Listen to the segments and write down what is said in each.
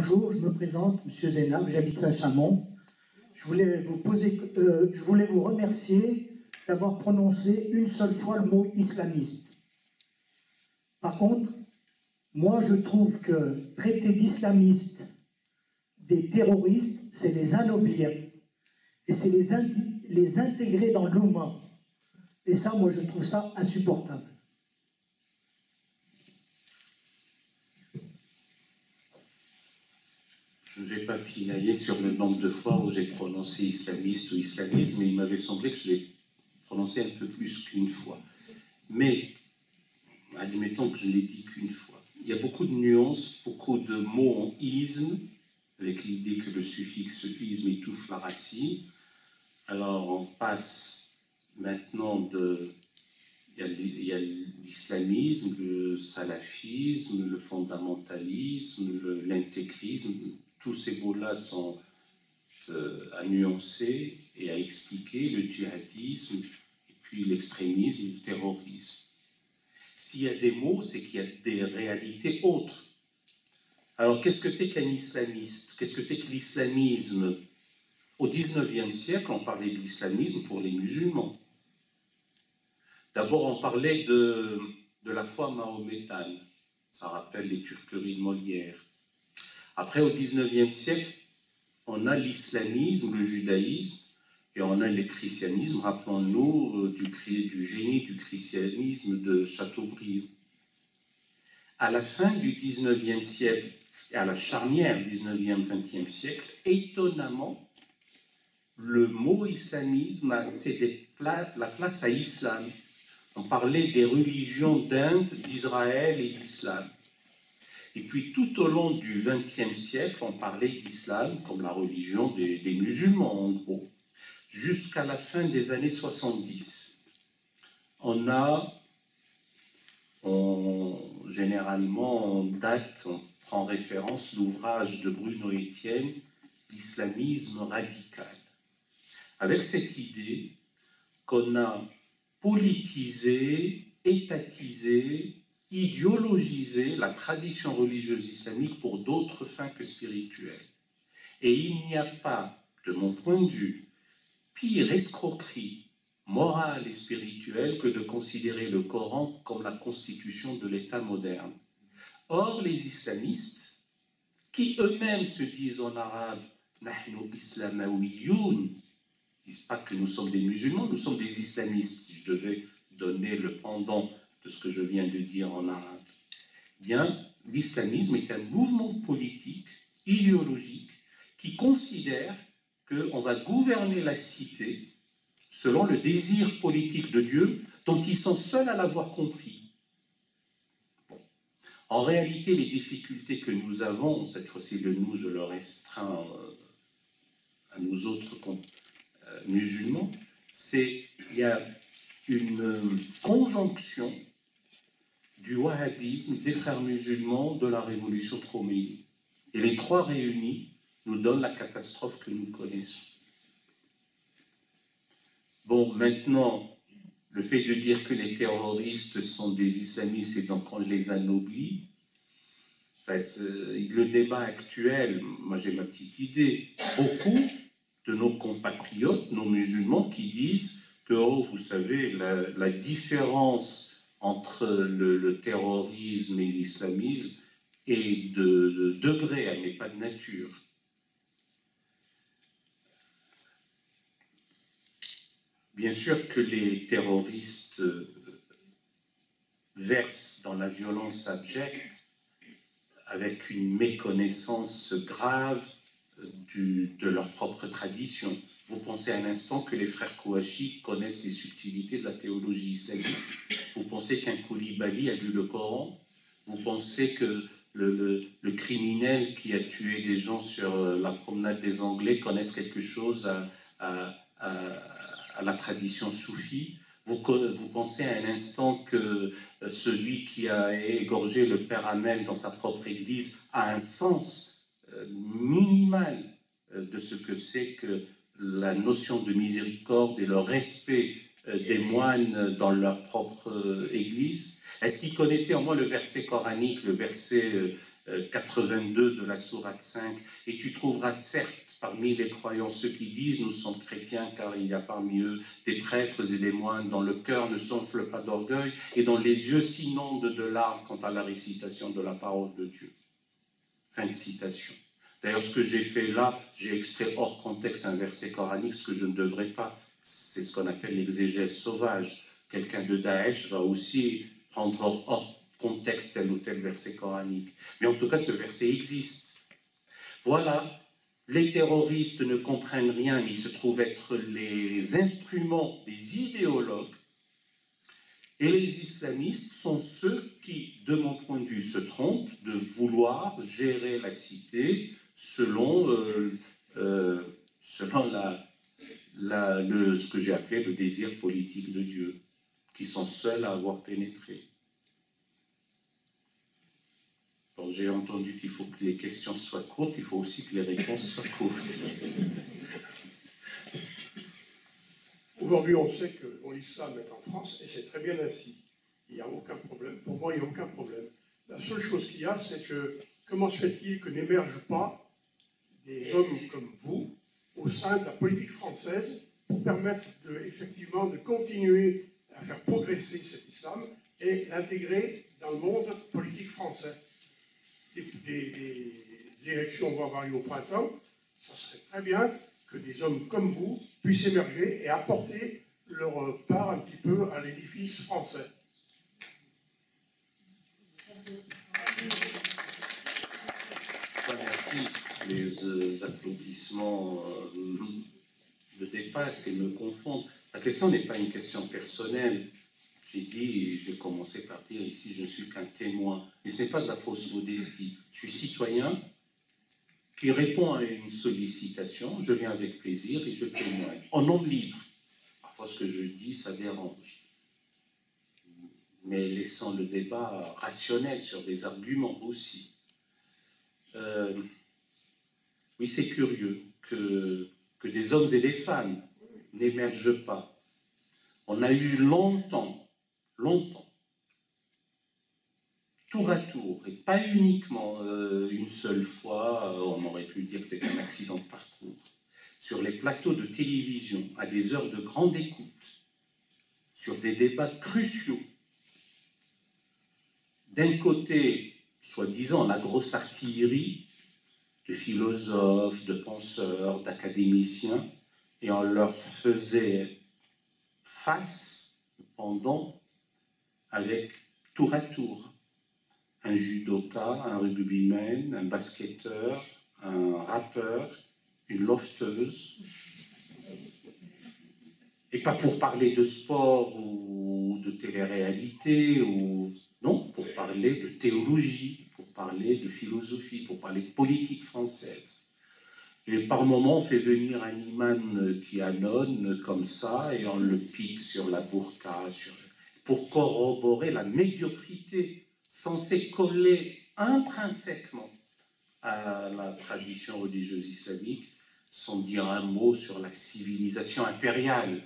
Bonjour, je me présente, Monsieur Zénab, j'habite Saint-Chamond. Je voulais vous remercier d'avoir prononcé une seule fois le mot islamiste. Par contre, moi je trouve que traiter d'islamistes des terroristes, c'est les anoblir et c'est les intégrer dans l'oumma. Et ça, moi je trouve ça insupportable. Je ne vais pas pinailler sur le nombre de fois où j'ai prononcé islamiste ou islamisme, mais il m'avait semblé que je l'ai prononcé un peu plus qu'une fois. Mais, admettons que je l'ai dit qu'une fois. Il y a beaucoup de nuances, beaucoup de mots en isme, avec l'idée que le suffixe isme étouffe la racine. Alors on passe maintenant de... Il y a l'islamisme, le salafisme, le fondamentalisme, l'intégrisme. Tous ces mots-là sont à nuancer et à expliquer, le djihadisme, et puis l'extrémisme, le terrorisme. S'il y a des mots, c'est qu'il y a des réalités autres. Alors, qu'est-ce que c'est qu'un islamiste? Qu'est-ce que c'est que l'islamisme? Au XIXe siècle, on parlait de l'islamisme pour les musulmans. D'abord, on parlait de la foi mahométane. Ça rappelle les turqueries de Molière. Après, au XIXe siècle, on a l'islamisme, le judaïsme, et on a le christianisme. Rappelons-nous du génie du christianisme de Chateaubriand. À la fin du XIXe siècle, et à la charnière XIXe-XXe siècle, étonnamment, le mot islamisme a cédé la place à islam. On parlait des religions d'Inde, d'Israël et d'islam. Et puis tout au long du XXe siècle, on parlait d'islam comme la religion des musulmans, en gros. Jusqu'à la fin des années 70. Généralement, on prend référence l'ouvrage de Bruno Etienne, l'islamisme radical. Avec cette idée qu'on a politisé, étatisé, idéologisé la tradition religieuse islamique pour d'autres fins que spirituelles. Et il n'y a pas, de mon point de vue, pire escroquerie morale et spirituelle que de considérer le Coran comme la constitution de l'État moderne. Or, les islamistes, qui eux-mêmes se disent en arabe « Nahnu islamawiyoun », ne disent pas que nous sommes des musulmans, nous sommes des islamistes, si je devais donner le pendant de ce que je viens de dire en arabe. Bien, l'islamisme est un mouvement politique, idéologique, qui considère qu'on va gouverner la cité selon le désir politique de Dieu, dont ils sont seuls à l'avoir compris. Bon. En réalité, les difficultés que nous avons, cette fois-ci le nous, je le restreins à nous autres musulmans, c'est qu'il y a une conjonction du wahhabisme, des frères musulmans, de la révolution khomeini. Et les trois réunis nous donnent la catastrophe que nous connaissons. Bon, maintenant, le fait de dire que les terroristes sont des islamistes et donc on les anoblit, le débat actuel, moi j'ai ma petite idée, beaucoup de nos compatriotes, nos musulmans, qui disent que, oh, vous savez, la différence entre le terrorisme et l'islamisme est de degré, elle n'est pas de nature. Bien sûr que les terroristes versent dans la violence abjecte avec une méconnaissance grave de leur propre tradition. Vous pensez un instant que les frères Kouachi connaissent les subtilités de la théologie islamique. Vous pensez qu'un Koulibaly a lu le Coran. Vous pensez que le criminel qui a tué des gens sur la promenade des Anglais connaisse quelque chose à la tradition soufie. Vous pensez à un instant que celui qui a égorgé le père Hamel dans sa propre église a un sens minimal de ce que c'est que la notion de miséricorde et le respect des moines dans leur propre église. Est-ce qu'ils connaissaient au moins le verset coranique, le verset 82 de la sourate 5, et tu trouveras certes parmi les croyants ceux qui disent « Nous sommes chrétiens car il y a parmi eux des prêtres et des moines dont le cœur ne s'enfle pas d'orgueil et dont les yeux s'inondent de larmes quant à la récitation de la parole de Dieu. » Fin de citation. D'ailleurs, ce que j'ai fait là, j'ai extrait hors contexte un verset coranique, ce que je ne devrais pas. C'est ce qu'on appelle l'exégèse sauvage. Quelqu'un de Daesh va aussi prendre hors contexte tel ou tel verset coranique. Mais en tout cas, ce verset existe. Voilà. Les terroristes ne comprennent rien, mais ils se trouvent être les instruments des idéologues. Et les islamistes sont ceux qui, de mon point de vue, se trompent de vouloir gérer la cité selon, ce que j'ai appelé le désir politique de Dieu, qui sont seuls à avoir pénétré. J'ai entendu qu'il faut que les questions soient courtes, il faut aussi que les réponses soient courtes. Aujourd'hui, on sait que l'islam est en France, et c'est très bien ainsi. Il n'y a aucun problème. Pour moi, il n'y a aucun problème. La seule chose qu'il y a, c'est que comment se fait-il que n'émergent pas des hommes comme vous au sein de la politique française pour permettre effectivement de continuer à faire progresser cet islam et l'intégrer dans le monde politique français. Des élections vont avoir lieu au printemps, ça serait très bien que des hommes comme vous puissent émerger et apporter leur part un petit peu à l'édifice français. Merci. Les applaudissements me dépassent et me confondent. La question n'est pas une question personnelle. J'ai commencé par dire ici, je ne suis qu'un témoin. Et ce n'est pas de la fausse modestie. Je suis citoyen qui répond à une sollicitation, je viens avec plaisir et je témoigne. En homme libre. Parfois, ce que je dis, ça dérange. Mais laissons le débat rationnel sur des arguments aussi. Oui, c'est curieux que des hommes et des femmes n'émergent pas. On a eu longtemps, tour à tour, et pas uniquement une seule fois, on aurait pu dire que c'est un accident de parcours, sur les plateaux de télévision, à des heures de grande écoute, sur des débats cruciaux. D'un côté, soi-disant, la grosse artillerie de philosophes, de penseurs, d'académiciens, et on leur faisait face, pendant, avec tour à tour, un judoka, un rugbyman, un basketteur, un rappeur, une lofteuse. Et pas pour parler de sport ou de télé-réalité, non, pour parler de théologie, pour parler de philosophie, pour parler de politique française. Et par moments, on fait venir un imam qui annonce comme ça, et on le pique sur la burqa, pour corroborer la médiocrité censée coller intrinsèquement à la tradition religieuse islamique, sans dire un mot sur la civilisation impériale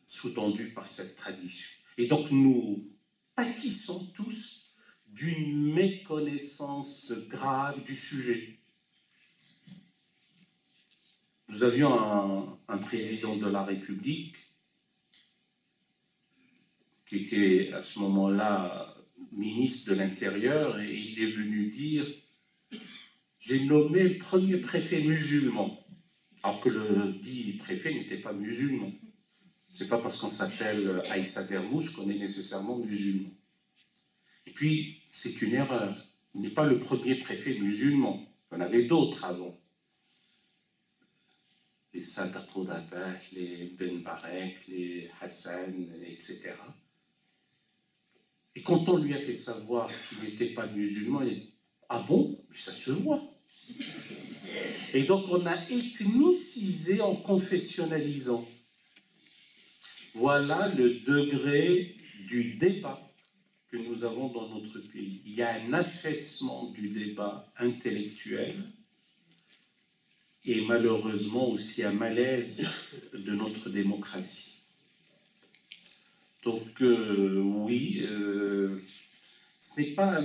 sous-tendue par cette tradition. Et donc nous pâtissons tous d'une méconnaissance grave du sujet. Nous avions un président de la République qui était à ce moment-là ministre de l'Intérieur, et il est venu dire « J'ai nommé le premier préfet musulman », alors que le dit préfet n'était pas musulman. Ce n'est pas parce qu'on s'appelle Aïssa Dermouche qu'on est nécessairement musulman. Et puis, c'est une erreur. Il n'est pas le premier préfet musulman. Il y en avait d'autres avant. Les Sadaqou Rabah, les Ben Barek, les Hassan, etc. Et quand on lui a fait savoir qu'il n'était pas musulman, il a dit « Ah bon? Mais ça se voit !» Et donc on a ethnicisé en confessionnalisant. Voilà le degré du débat que nous avons dans notre pays. Il y a un affaissement du débat intellectuel et malheureusement aussi un malaise de notre démocratie. Donc oui, ce n'est pas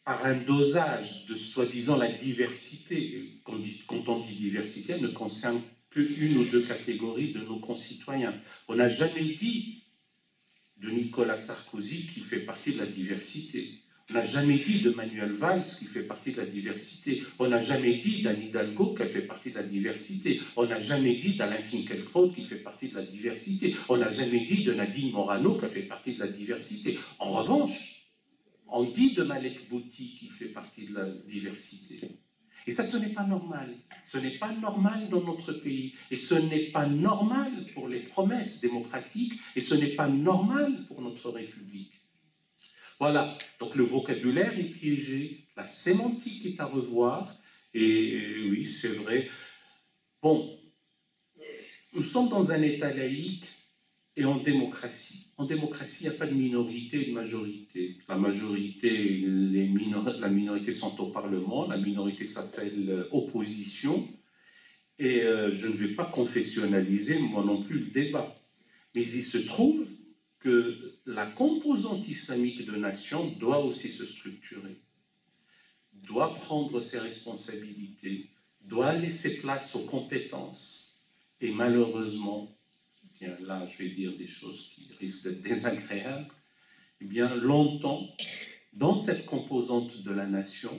par un dosage de soi-disant la diversité. Quand on dit diversité, elle ne concerne qu'une ou deux catégories de nos concitoyens. On n'a jamais dit de Nicolas Sarkozy qu'il fait partie de la diversité. On n'a jamais dit de Manuel Valls qu'il fait partie de la diversité. On n'a jamais dit d'Anne Hidalgo qu'elle fait partie de la diversité. On n'a jamais dit d'Alain Finkielkraut qu'il fait partie de la diversité. On n'a jamais dit de Nadine Morano qu'elle fait partie de la diversité. En revanche, on dit de Malek Bouti qu'il fait partie de la diversité. Et ça, ce n'est pas normal. Ce n'est pas normal dans notre pays. Et ce n'est pas normal pour les promesses démocratiques. Et ce n'est pas normal pour notre République. Voilà. Donc le vocabulaire est piégé. La sémantique est à revoir. Et oui, c'est vrai. Bon, nous sommes dans un État laïque et en démocratie. En démocratie, il n'y a pas de minorité et de majorité. La majorité, la minorité sont au Parlement, la minorité s'appelle opposition, et je ne vais pas confessionnaliser, moi non plus, le débat. Mais il se trouve que la composante islamique de nation doit aussi se structurer, doit prendre ses responsabilités, doit laisser place aux compétences, et malheureusement, bien là, je vais dire des choses qui risquent d'être désagréables, eh bien, longtemps, dans cette composante de la nation,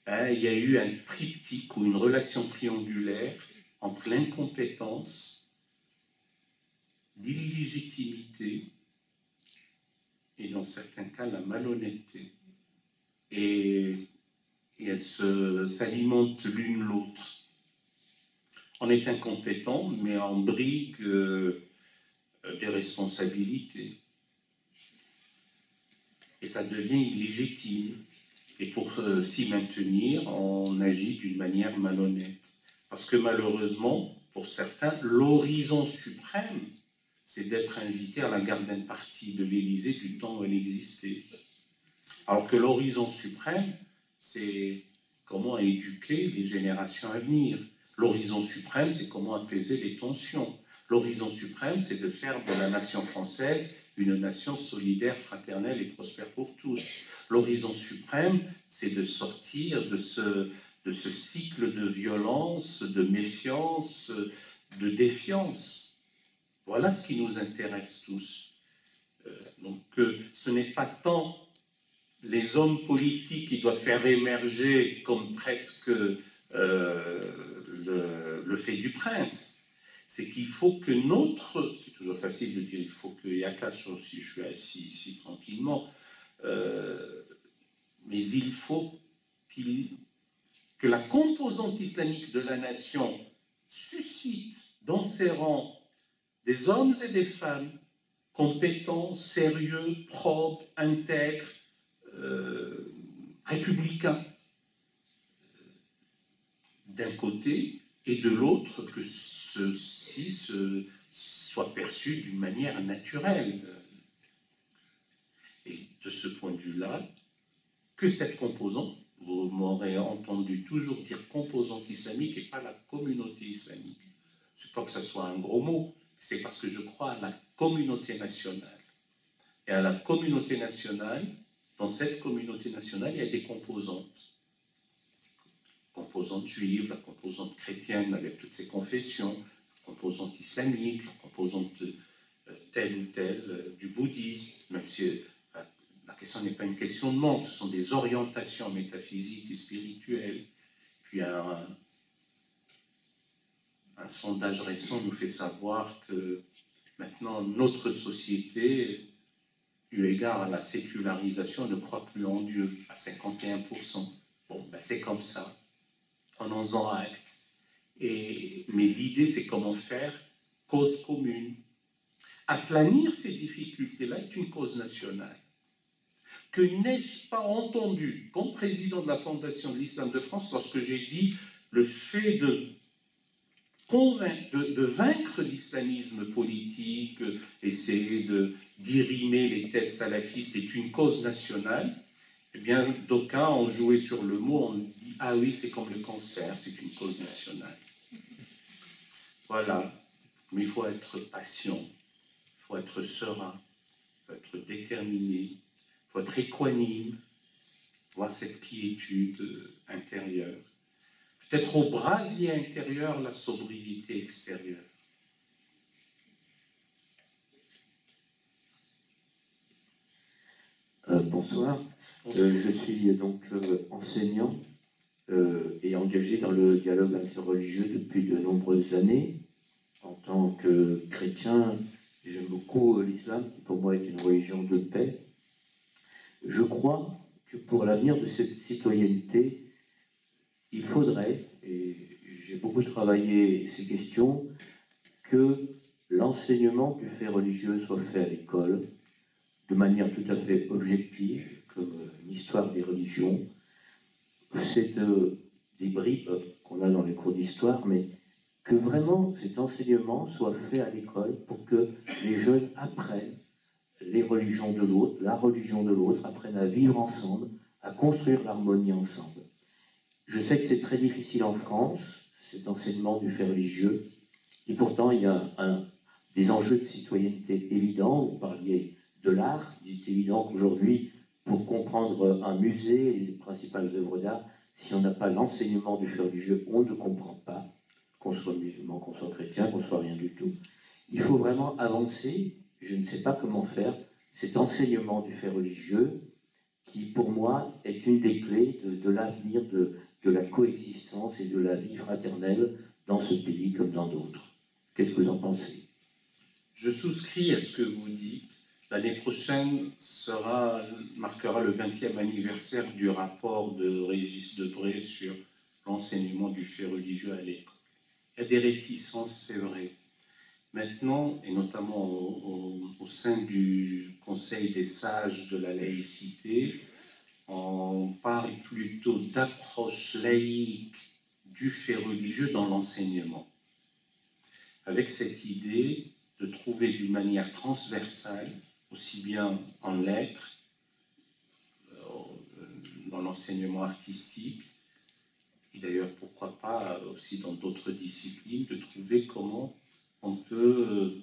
il y a eu un triptyque ou une relation triangulaire entre l'incompétence, l'illégitimité et, dans certains cas, la malhonnêteté. Et elles s'alimentent l'une l'autre. On est incompétent, mais on brigue des responsabilités. Et ça devient illégitime. Et pour s'y maintenir, on agit d'une manière malhonnête. Parce que malheureusement, pour certains, l'horizon suprême, c'est d'être invité à la garden party de l'Élysée du temps où elle existait. Alors que l'horizon suprême, c'est comment éduquer les générations à venir. L'horizon suprême, c'est comment apaiser les tensions. L'horizon suprême, c'est de faire de la nation française une nation solidaire, fraternelle et prospère pour tous. L'horizon suprême, c'est de sortir de ce cycle de violence, de méfiance, de défiance. Voilà ce qui nous intéresse tous. Donc, ce n'est pas tant les hommes politiques qui doivent faire émerger comme presque le fait du prince. C'est qu'il faut que c'est toujours facile de dire il faut que Yaka, si je suis assis ici tranquillement, mais il faut que la composante islamique de la nation suscite dans ses rangs des hommes et des femmes compétents, sérieux, propres, intègres, républicains, d'un côté, et de l'autre, que ceci soit perçu d'une manière naturelle. Et de ce point de vue-là, que cette composante, vous m'aurez entendu toujours dire composante islamique et pas la communauté islamique. C'est pas que ce soit un gros mot, c'est parce que je crois à la communauté nationale. Et à la communauté nationale, dans cette communauté nationale, il y a des composantes. La composante juive, la composante chrétienne avec toutes ses confessions, la composante islamique, la composante telle ou telle du bouddhisme, même si la question n'est pas une question de monde, ce sont des orientations métaphysiques et spirituelles. Puis un sondage récent nous fait savoir que maintenant notre société, eu égard à la sécularisation, ne croit plus en Dieu, à 51%. Bon, ben c'est comme ça. Prenons-en acte. Mais l'idée, c'est comment faire cause commune. Aplanir ces difficultés-là est une cause nationale. Que n'ai-je pas entendu comme président de la Fondation de l'Islam de France lorsque j'ai dit le fait de vaincre l'islamisme politique, essayer d'irimer les thèses salafistes est une cause nationale, eh bien, d'aucuns ont joué sur le mot, on dit « Ah oui, c'est comme le cancer, c'est une cause nationale. » Voilà. Mais il faut être patient, il faut être serein, il faut être déterminé, il faut être équanime. vois cette quiétude intérieure. Peut-être au brasier intérieur, la sobriété extérieure. Bonsoir. Je suis donc enseignant et engagé dans le dialogue interreligieux depuis de nombreuses années. En tant que chrétien, j'aime beaucoup l'islam, qui pour moi est une religion de paix. Je crois que pour l'avenir de cette citoyenneté, il faudrait, et j'ai beaucoup travaillé ces questions, que l'enseignement du fait religieux soit fait à l'école, de manière tout à fait objective, comme l'histoire des religions. C'est des bribes qu'on a dans les cours d'histoire, mais que vraiment cet enseignement soit fait à l'école pour que les jeunes apprennent les religions de l'autre, la religion de l'autre, apprennent à vivre ensemble, à construire l'harmonie ensemble. Je sais que c'est très difficile en France, cet enseignement du fait religieux, et pourtant il y a des enjeux de citoyenneté évidents. Vous parliez de l'art, il est évident qu'aujourd'hui, pour comprendre un musée et les principales œuvres d'art, si on n'a pas l'enseignement du fait religieux, on ne comprend pas, qu'on soit musulman, qu'on soit chrétien, qu'on soit rien du tout. Il faut vraiment avancer, je ne sais pas comment faire, cet enseignement du fait religieux, qui pour moi est une des clés de l'avenir de la coexistence et de la vie fraternelle dans ce pays comme dans d'autres. Qu'est-ce que vous en pensez? Je souscris à ce que vous dites. L'année prochaine marquera le 20e anniversaire du rapport de Régis Debray sur l'enseignement du fait religieux à l'école. Il y a des réticences, c'est vrai. Maintenant, et notamment au sein du Conseil des sages de la laïcité, on parle plutôt d'approche laïque du fait religieux dans l'enseignement, avec cette idée de trouver d'une manière transversale, aussi bien en lettres, dans l'enseignement artistique, et d'ailleurs pourquoi pas aussi dans d'autres disciplines, de trouver comment on peut,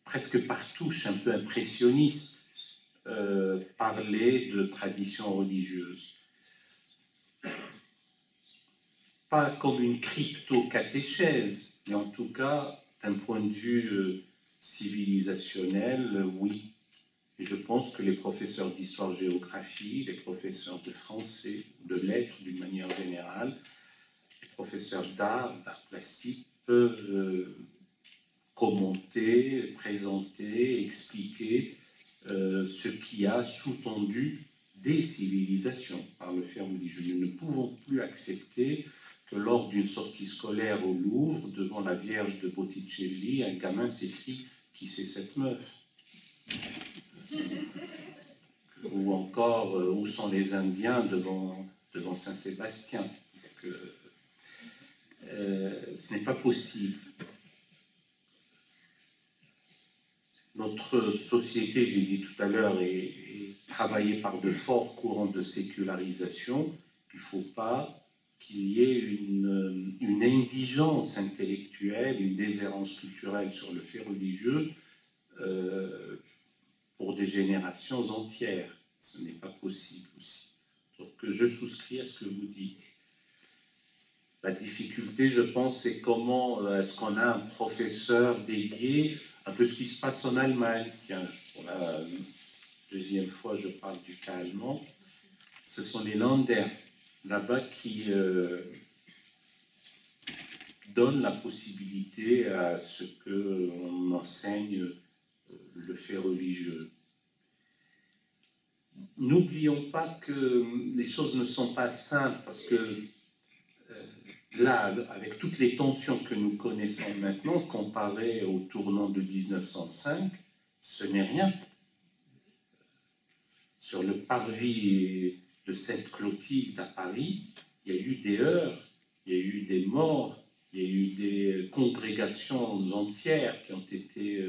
presque par touche un peu impressionniste, parler de tradition religieuse. Pas comme une crypto-catéchèse, mais en tout cas, d'un point de vue civilisationnel, oui. Et je pense que les professeurs d'histoire-géographie, les professeurs de français, de lettres d'une manière générale, les professeurs d'art plastique peuvent commenter, présenter, expliquer ce qui a sous-tendu des civilisations par le fait religieux. Nous ne pouvons plus accepter que lors d'une sortie scolaire au Louvre, devant la Vierge de Botticelli, un gamin s'écrie « Qui c'est cette meuf ?» Ou encore « Où sont les Indiens devant Saint-Sébastien ?» Ce n'est pas possible. Notre société, j'ai dit tout à l'heure, est travaillée par de forts courants de sécularisation. Il ne faut pas qu'il y ait une indigence intellectuelle, une déshérence culturelle sur le fait religieux pour des générations entières. Ce n'est pas possible aussi. Donc je souscris à ce que vous dites. La difficulté, je pense, c'est comment est-ce qu'on a un professeur dédié, un peu ce qui se passe en Allemagne. Tiens, pour la deuxième fois, je parle du cas allemand. Ce sont les Landers, là-bas, qui donnent la possibilité à ce qu'on enseigne le fait religieux. N'oublions pas que les choses ne sont pas simples, parce que là, avec toutes les tensions que nous connaissons maintenant, comparées au tournant de 1905, ce n'est rien. Sur le parvis de Sainte-Clotilde à Paris, il y a eu des heurts, il y a eu des morts, il y a eu des congrégations entières qui ont été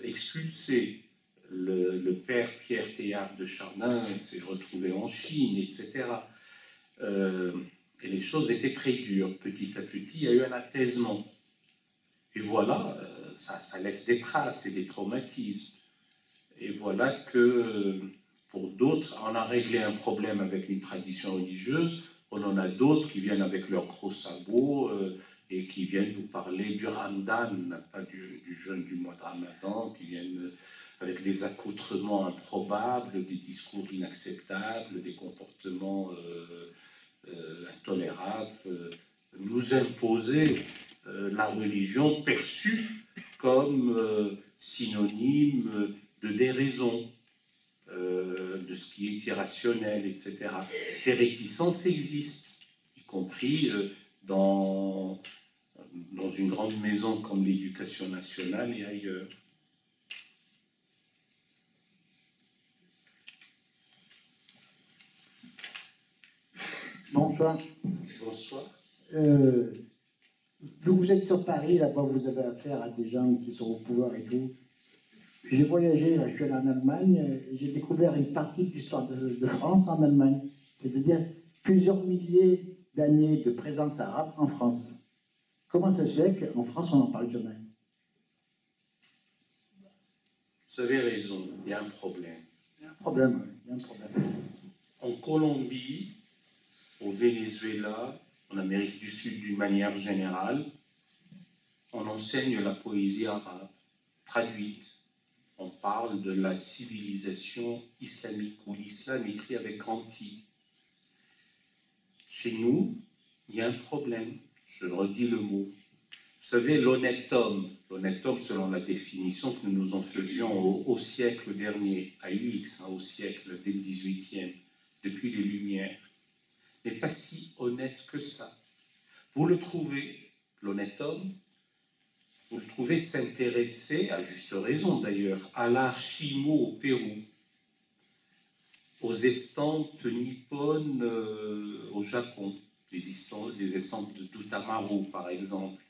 expulsées. Le père Pierre Théard de Chardin s'est retrouvé en Chine, etc. Et les choses étaient très dures. Petit à petit, il y a eu un apaisement. Et voilà, ça laisse des traces et des traumatismes. Et voilà que pour d'autres, on a réglé un problème avec une tradition religieuse, on en a d'autres qui viennent avec leurs gros sabots et qui viennent nous parler du Ramadan, pas du jeûne du mois de Ramadan, qui viennent avec des accoutrements improbables, des discours inacceptables, des comportements intolérables, nous imposer la religion perçue comme synonyme de déraison, de ce qui est irrationnel, etc. Ces réticences existent, y compris dans une grande maison comme l'Éducation nationale et ailleurs. Bonsoir. Bonsoir. Vous êtes sur Paris, là-bas vous avez affaire à des gens qui sont au pouvoir et tout. J'ai voyagé, là, je suis allé en Allemagne, et j'ai découvert une partie de l'histoire de France en Allemagne. C'est-à-dire plusieurs milliers d'années de présence arabe en France. Comment ça se fait qu'en France, on n'en parle jamais? Vous avez raison, il y a un problème. Il y a un problème, oui, il y a un problème. En Colombie, au Venezuela, en Amérique du Sud d'une manière générale, on enseigne la poésie arabe, traduite. On parle de la civilisation islamique, où l'islam écrit avec anti. Chez nous, il y a un problème, je redis le mot. Vous savez, l'honnête homme selon la définition que nous en faisions au siècle dernier, à UX, au siècle dès le 18e, depuis les Lumières, n'est pas si honnête que ça. Vous le trouvez, l'honnête homme, vous le trouvez s'intéresser, à juste raison d'ailleurs, à l'art Shimo au Pérou, aux estampes nippones au Japon, les estampes de Tutamaru par exemple.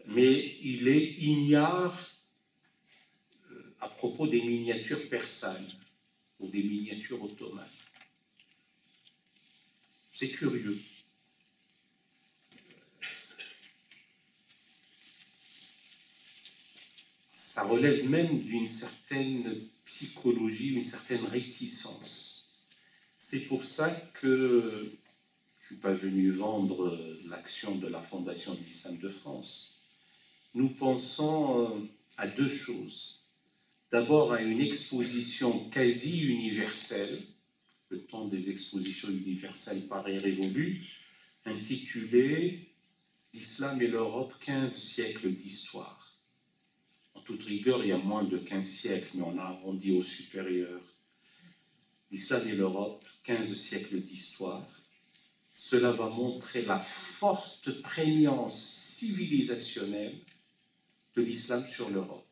Mais il est ignare à propos des miniatures persanes ou des miniatures ottomanes. C'est curieux. Ça relève même d'une certaine psychologie, une certaine réticence. C'est pour ça que je ne suis pas venu vendre l'action de la Fondation de l'Islam de France. Nous pensons à deux choses. D'abord à une exposition quasi universelle, le temps des expositions universelles paraît révolu, intitulée « L'Islam et l'Europe, 15 siècles d'histoire ». En toute rigueur, il y a moins de 15 siècles, mais on a arrondi au supérieur. L'Islam et l'Europe, 15 siècles d'histoire. Cela va montrer la forte prégnance civilisationnelle de l'islam sur l'Europe.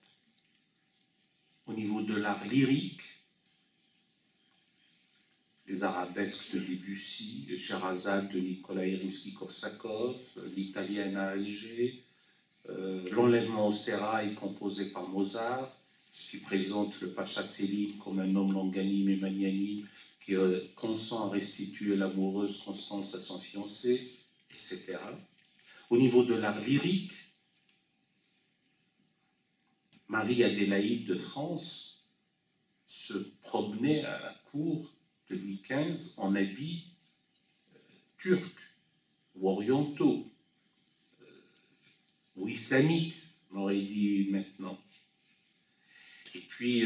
Au niveau de l'art lyrique, les arabesques de Debussy, le Sherazade de Nikolai Rimsky-Korsakov, l'italienne à Alger, l'enlèvement au sérail composé par Mozart, qui présente le Pacha Selim comme un homme longanime et magnanime qui consent à restituer l'amoureuse Constance à son fiancé, etc. Au niveau de l'art lyrique, Marie-Adélaïde de France se promenait à la cour de Louis XV en habits turcs ou orientaux ou islamiques, on aurait dit maintenant. Et puis,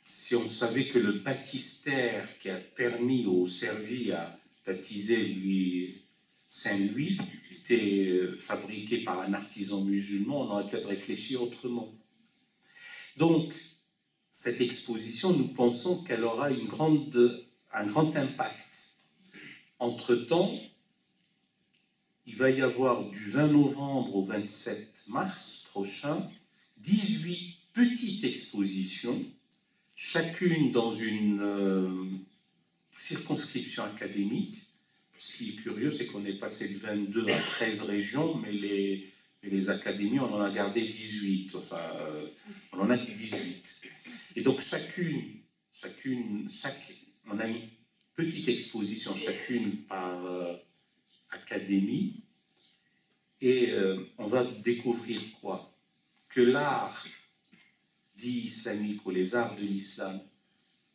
si on savait que le baptistère qui a servi à baptiser Saint-Louis était fabriqué par un artisan musulman, on aurait peut-être réfléchi autrement. Donc, cette exposition, nous pensons qu'elle aura un grand impact. Entre-temps, il va y avoir du 20 novembre au 27 mars prochain 18 petites expositions, chacune dans une circonscription académique. Ce qui est curieux, c'est qu'on est passé de 22 à 13 régions, mais les académies, on en a gardé 18. Enfin, on en a 18. Et donc, on a une petite exposition, chacune par académie, et on va découvrir quoi? Que l'art dits islamiques ou les arts de l'islam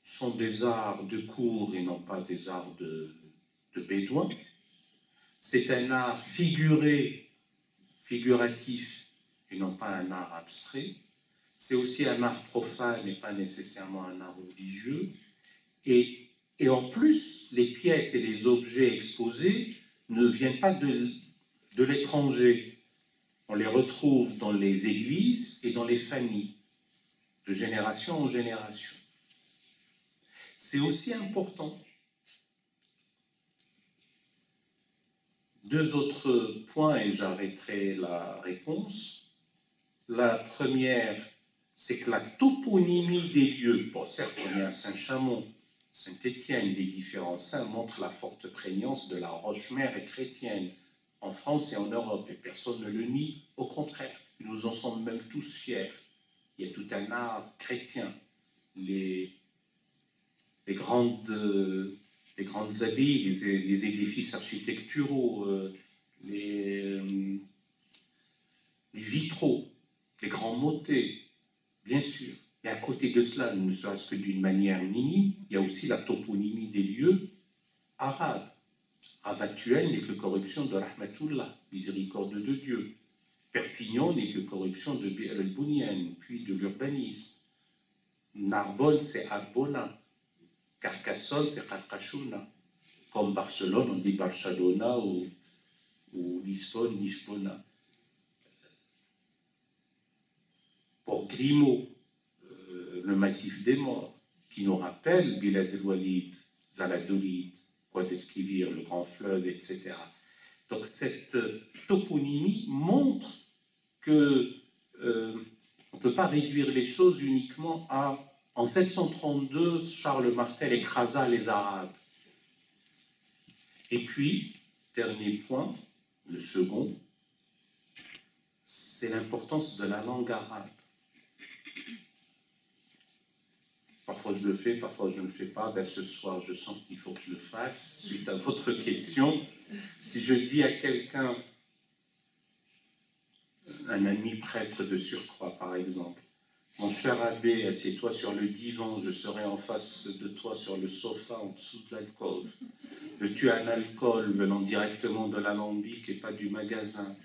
sont des arts de cour et non pas des arts de bédouins. C'est un art figuré, figuratif et non pas un art abstrait. C'est aussi un art profane et pas nécessairement un art religieux. Et en plus, les pièces et les objets exposés ne viennent pas de l'étranger. On les retrouve dans les églises et dans les familles, de génération en génération. C'est aussi important. Deux autres points et j'arrêterai la réponse. La première, c'est que la toponymie des lieux, bon certes on est à Saint-Chamond, Saint-Étienne, les différents saints montrent la forte prégnance de la Roche-Mère et chrétienne en France et en Europe, et personne ne le nie, au contraire, nous en sommes même tous fiers. Il y a tout un art chrétien, les grandes abbayes, les édifices architecturaux, les vitraux, les grands motets, bien sûr. Mais à côté de cela, ne serait-ce que d'une manière minime, il y a aussi la toponymie des lieux arabes. Rabatuel n'est que corruption de Rahmatullah, miséricorde de Dieu. Perpignan n'est que corruption de Bir el-Bounian, puis de l'urbanisme. Narbonne, c'est Arbona. Carcassonne, c'est Carcassona. Comme Barcelone, on dit Barcelona ou Lisbonne, Lisbona. Pour Grimaud, le massif des morts, qui nous rappelle Bilad el-Walid, Valladolid, Guadalquivir, le grand fleuve, etc. Donc cette toponymie montre que on ne peut pas réduire les choses uniquement à en 732, Charles Martel écrasa les Arabes. Et puis, dernier point, le second, c'est l'importance de la langue arabe. Parfois je le fais, parfois je ne le fais pas. Ben, ce soir, je sens qu'il faut que je le fasse, suite à votre question. Si je dis à quelqu'un, un ami prêtre de surcroît par exemple, mon cher abbé, assieds-toi sur le divan, je serai en face de toi sur le sofa en dessous de l'alcôve. Veux-tu un alcool venant directement de l'alambic et pas du magasin?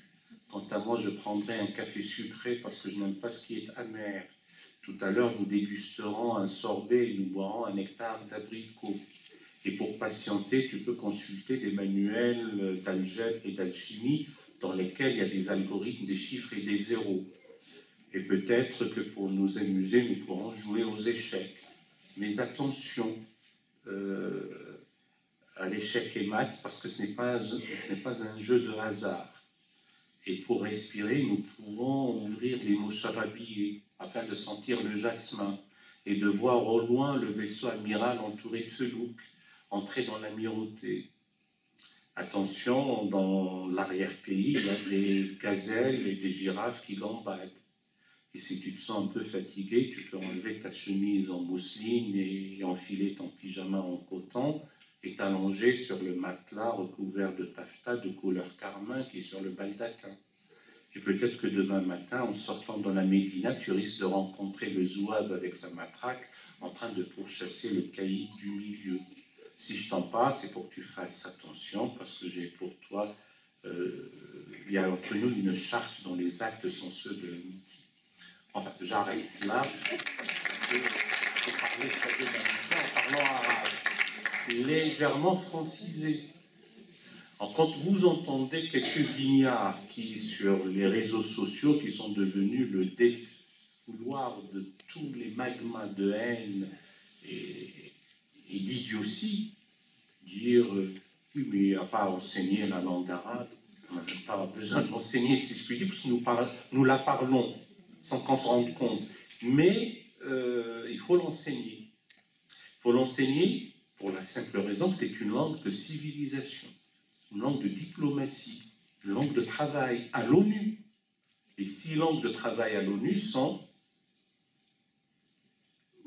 Quant à moi, je prendrai un café sucré parce que je n'aime pas ce qui est amer. Tout à l'heure, nous dégusterons un sorbet et nous boirons un nectar d'abricot. Et pour patienter, tu peux consulter des manuels d'algèbre et d'alchimie dans lesquels il y a des algorithmes, des chiffres et des zéros. Et peut-être que pour nous amuser, nous pourrons jouer aux échecs. Mais attention à l'échec et maths, parce que ce n'est pas un jeu de hasard. Et pour respirer, nous pouvons ouvrir les moucharabiyés afin de sentir le jasmin et de voir au loin le vaisseau amiral entouré de felouks entrer dans l'amirauté. Attention, dans l'arrière-pays, il y a des gazelles et des girafes qui gambadent. Et si tu te sens un peu fatigué, tu peux enlever ta chemise en mousseline et enfiler ton pyjama en coton et t'allonger sur le matelas recouvert de taffetas de couleur carmin qui est sur le baldaquin. Et peut-être que demain matin, en sortant dans la Médina, tu risques de rencontrer le zouave avec sa matraque en train de pourchasser le caïd du milieu. Si je t'en parle, c'est pour que tu fasses attention, parce que j'ai pour toi, il y a entre nous une charte dont les actes sont ceux de l'amitié. Enfin, j'arrête là. Je vais parler en parlant arabe, légèrement francisé. Alors, quand vous entendez quelques ignares qui, sur les réseaux sociaux, qui sont devenus le défouloir de tous les magmas de haine et d'idiotie, dire oui, mais il n'y a pas à enseigner la langue arabe, on n'a même pas besoin de l'enseigner, si je puis dire, parce que nous la parlons sans qu'on se rende compte. Mais il faut l'enseigner. Il faut l'enseigner pour la simple raison que c'est une langue de civilisation, une langue de diplomatie, une langue de travail à l'ONU. Les 6 langues de travail à l'ONU sont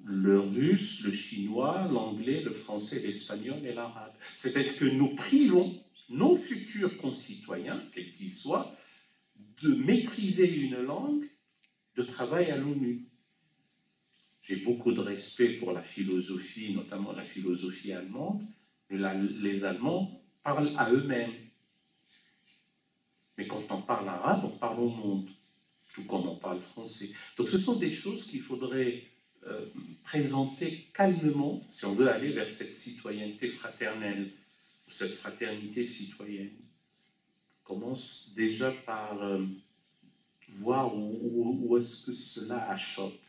le russe, le chinois, l'anglais, le français, l'espagnol et l'arabe. C'est-à-dire que nous privons nos futurs concitoyens, quels qu'ils soient, de maîtriser une langue de travail à l'ONU. j'ai beaucoup de respect pour la philosophie, notamment la philosophie allemande, mais les Allemands parlent à eux-mêmes. Mais quand on parle arabe, on parle au monde, tout comme on parle français. Donc ce sont des choses qu'il faudrait présenter calmement si on veut aller vers cette citoyenneté fraternelle, cette fraternité citoyenne. On commence déjà par voir où est-ce que cela achoppe.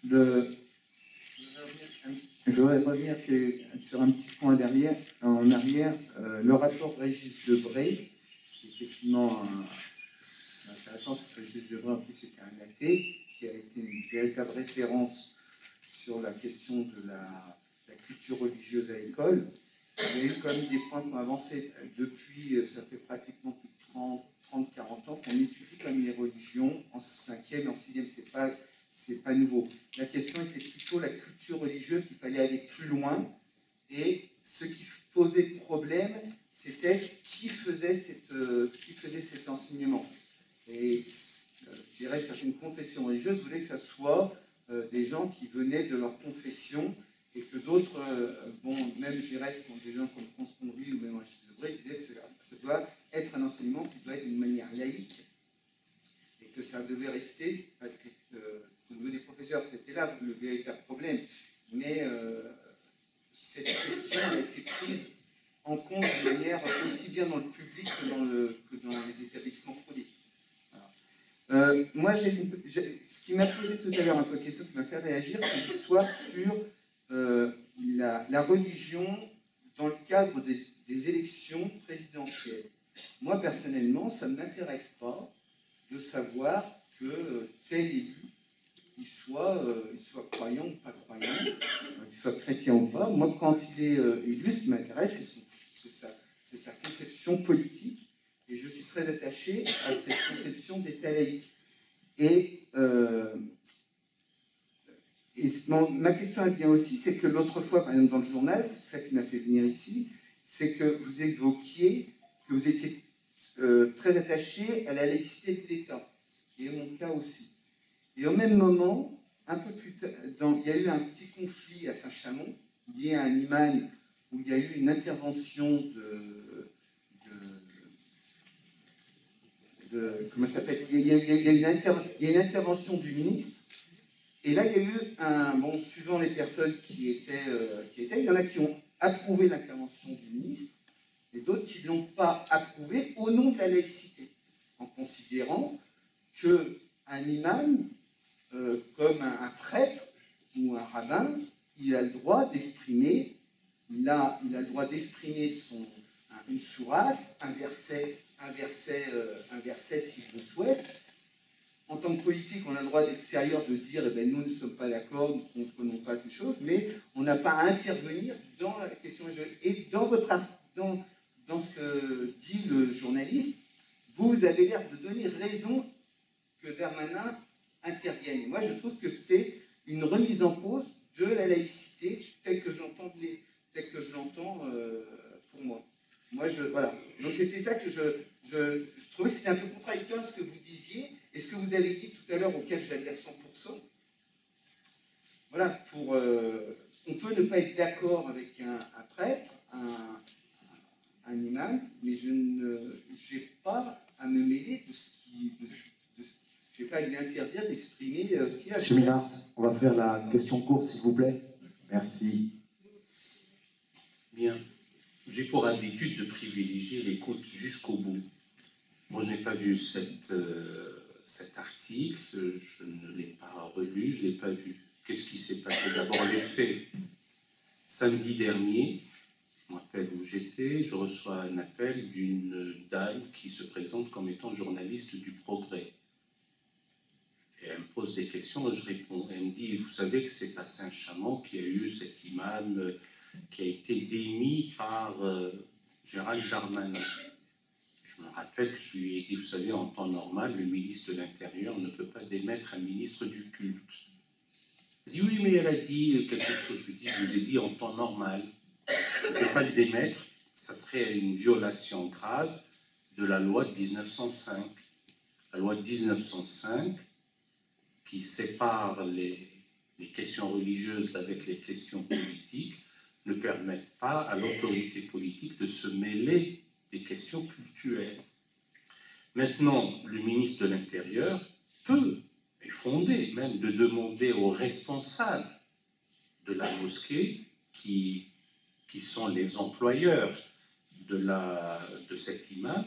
Je voudrais revenir sur un petit point en arrière. Le rapport Régis Debray, effectivement, intéressant, c'est que Régis Debray, en plus, c'était un athée, qui a été une véritable référence sur la question de la culture religieuse à l'école. Il y a eu quand même des points qui ont avancé depuis, ça fait pratiquement plus de 30-40 ans qu'on étudie comme les religions en 5e et en 6e, c'est pas nouveau. La question était plutôt la culture religieuse, qu'il fallait aller plus loin, et ce qui posait problème, c'était qui faisait cet enseignement. Et je dirais certaines confessions religieuses voulaient que ça soit des gens qui venaient de leur confession, et que d'autres, même je dirais des gens comme Consponnerie ou même Régis Debray, disaient que ça doit être un enseignement qui doit être d'une manière laïque, et que ça devait rester, au niveau des professeurs, c'était là le véritable problème, mais cette question a été prise en compte de manière aussi bien dans le public que dans les établissements publics. Moi, ce qui m'a posé tout à l'heure un peu question, qui m'a fait réagir, c'est l'histoire sur la religion dans le cadre des élections présidentielles. Moi, personnellement, ça ne m'intéresse pas de savoir que tel élu, il soit croyant ou pas croyant, qu'il soit chrétien ou pas. Moi, quand il est élu, ce qui m'intéresse, c'est sa conception politique, et je suis très attaché à cette conception d'État laïque. Et ma question elle vient aussi, c'est que l'autre fois, par exemple dans le journal, c'est ça qui m'a fait venir ici, c'est que vous évoquiez que vous étiez très attaché à la laïcité de l'État, ce qui est mon cas aussi. Et au même moment, un peu plus tard, il y a eu un petit conflit à Saint-Chamond, lié à un imam, où il y a eu une intervention comment ça s'appelle, il y a une intervention du ministre, et là il y a eu suivant les personnes qui étaient, il y en a qui ont approuvé l'intervention du ministre, et d'autres qui ne l'ont pas approuvé au nom de la laïcité, en considérant qu'un imam, comme un prêtre ou un rabbin, il a le droit d'exprimer, le droit d'exprimer une sourate, un verset s'il le souhaite. En tant que politique, on a le droit d'extérieur de dire nous ne sommes pas d'accord, nous ne comprenons pas quelque chose, mais on n'a pas à intervenir dans la question religieuse. Et dans ce que dit le journaliste, vous avez l'air de donner raison que Darmanin intervienne. Et moi, je trouve que c'est une remise en cause de la laïcité telle que je l'entends pour moi. Voilà. Donc c'était ça que je trouvais que c'était un peu contradictoire ce que vous disiez et ce que vous avez dit tout à l'heure, auquel j'adhère 100%. Voilà, on peut ne pas être d'accord avec un prêtre, un imam, mais je n'ai pas à me mêler de ce qui... Je n'ai pas à lui interdire d'exprimer ce qu'il a. Monsieur Minard, on va faire la question courte, s'il vous plaît. Merci. Bien. J'ai pour habitude de privilégier l'écoute jusqu'au bout. Moi, je n'ai pas vu cet article, je ne l'ai pas relu, je ne l'ai pas vu. Qu'est-ce qui s'est passé? D'abord, les faits. Samedi dernier, je me rappelle où j'étais, je reçois un appel d'une dame qui se présente comme étant journaliste du Progrès. Et elle me pose des questions, et je réponds. Elle me dit, vous savez que c'est à Saint-Chamond qu'il y a eu cet imam qui a été démis par Gérald Darmanin. Je me rappelle que je lui ai dit, vous savez, en temps normal, le ministre de l'Intérieur ne peut pas démettre un ministre du culte. Elle dit, oui, mais elle a dit quelque chose. Je lui dis, je vous ai dit en temps normal. On ne peut pas le démettre, ça serait une violation grave de la loi de 1905. La loi de 1905 qui sépare les questions religieuses d'avec les questions politiques ne permettent pas à l'autorité politique de se mêler des questions cultuelles. Maintenant, le ministre de l'Intérieur peut, est fondé même, de demander aux responsables de la mosquée, qui sont les employeurs de cet imam,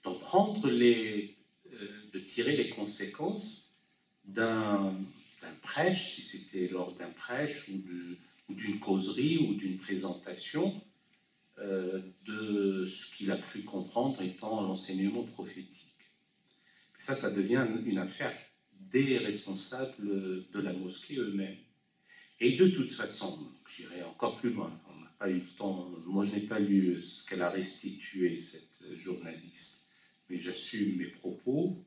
d'en prendre de tirer les conséquences d'un prêche, si c'était lors d'un prêche ou d'une causerie ou d'une présentation, de ce qu'il a cru comprendre étant l'enseignement prophétique. Ça devient une affaire des responsables de la mosquée eux-mêmes. Et de toute façon, j'irai encore plus loin, on n'a pas eu le temps, moi je n'ai pas lu ce qu'elle a restitué, cette journaliste, mais j'assume mes propos.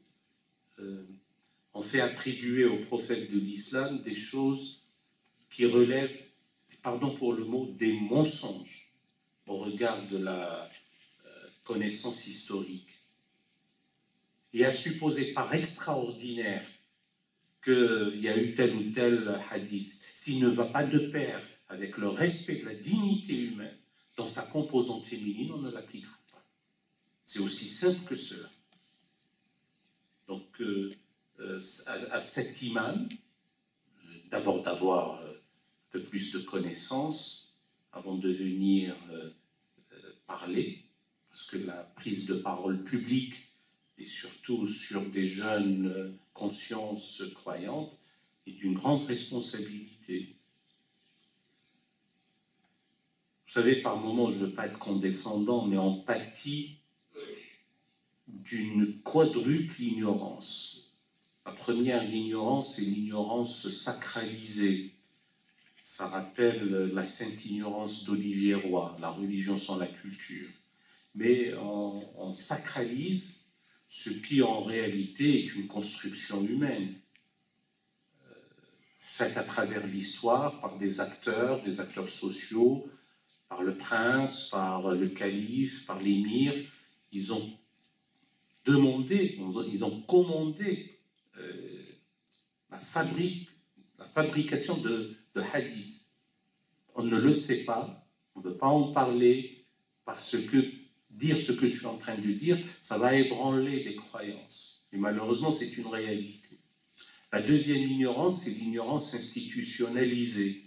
On fait attribuer au prophète de l'islam des choses qui relèvent, pardon pour le mot, des mensonges au regard de la connaissance historique. Et à supposer par extraordinaire qu'il y a eu tel ou tel hadith, s'il ne va pas de pair avec le respect de la dignité humaine dans sa composante féminine, on ne l'appliquera pas. C'est aussi simple que cela. Donc, à cet imam, d'abord d'avoir un peu plus de connaissances avant de venir parler, parce que la prise de parole publique, et surtout sur des jeunes consciences croyantes, est d'une grande responsabilité. Vous savez, par moments, je ne veux pas être condescendant, mais on pâtit d'une quadruple ignorance. La première, l'ignorance, c'est l'ignorance sacralisée. Ça rappelle la sainte ignorance d'Olivier Roy, la religion sans la culture. Mais on sacralise ce qui en réalité est une construction humaine, faite à travers l'histoire par des acteurs sociaux, par le prince, par le calife, par l'émir. Ils ont demandé, ils ont commandé la fabrication de hadiths. On ne le sait pas, on ne veut pas en parler, parce que dire ce que je suis en train de dire, ça va ébranler des croyances. Et malheureusement, c'est une réalité. La deuxième ignorance, c'est l'ignorance institutionnalisée.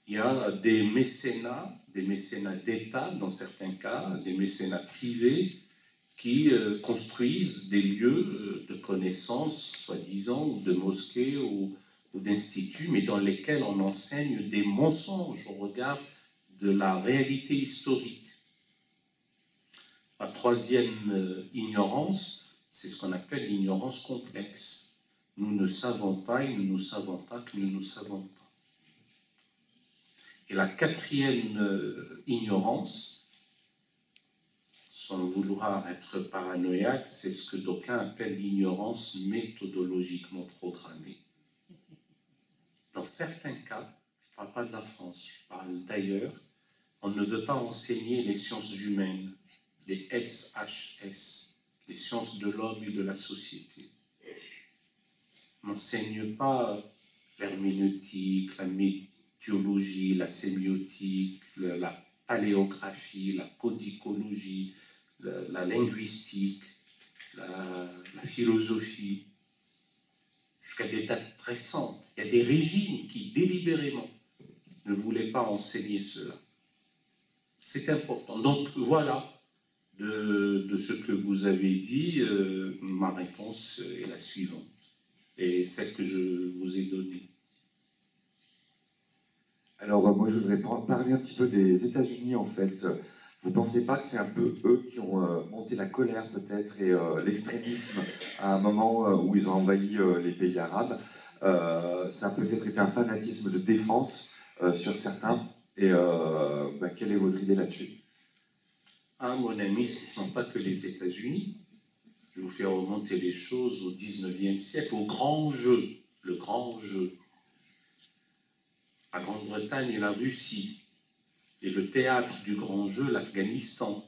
Il y a des mécénats d'État dans certains cas, des mécénats privés, qui construisent des lieux de connaissance, soi-disant, ou de mosquées ou d'instituts, mais dans lesquels on enseigne des mensonges au regard de la réalité historique. La troisième ignorance, c'est ce qu'on appelle l'ignorance complexe. Nous ne savons pas et nous ne savons pas que nous ne savons pas. Et la quatrième ignorance, sans vouloir être paranoïaque, c'est ce que d'aucuns appellent l'ignorance méthodologiquement programmée. Dans certains cas, je ne parle pas de la France, je parle d'ailleurs, on ne veut pas enseigner les sciences humaines, les SHS, les sciences de l'homme et de la société. On n'enseigne pas l'herméneutique, la métiologie, la sémiotique, la paléographie, la codicologie, la linguistique, la philosophie, jusqu'à des dates récentes. Il y a des régimes qui délibérément ne voulaient pas enseigner cela. C'est important. Donc voilà, de ce que vous avez dit, ma réponse est la suivante, et celle que je vous ai donnée. Alors, moi, je voudrais parler un petit peu des États-Unis, en fait. Vous ne pensez pas que c'est un peu eux qui ont monté la colère, peut-être, et l'extrémisme à un moment où ils ont envahi les pays arabes? Ça a peut-être été un fanatisme de défense sur certains. Et quelle est votre idée là-dessus? Ah, mon ami, ce ne sont pas que les États-Unis. Je vous fais remonter les choses au 19e siècle, au grand jeu, le grand jeu. La Grande-Bretagne et la Russie, et le théâtre du grand jeu, l'Afghanistan.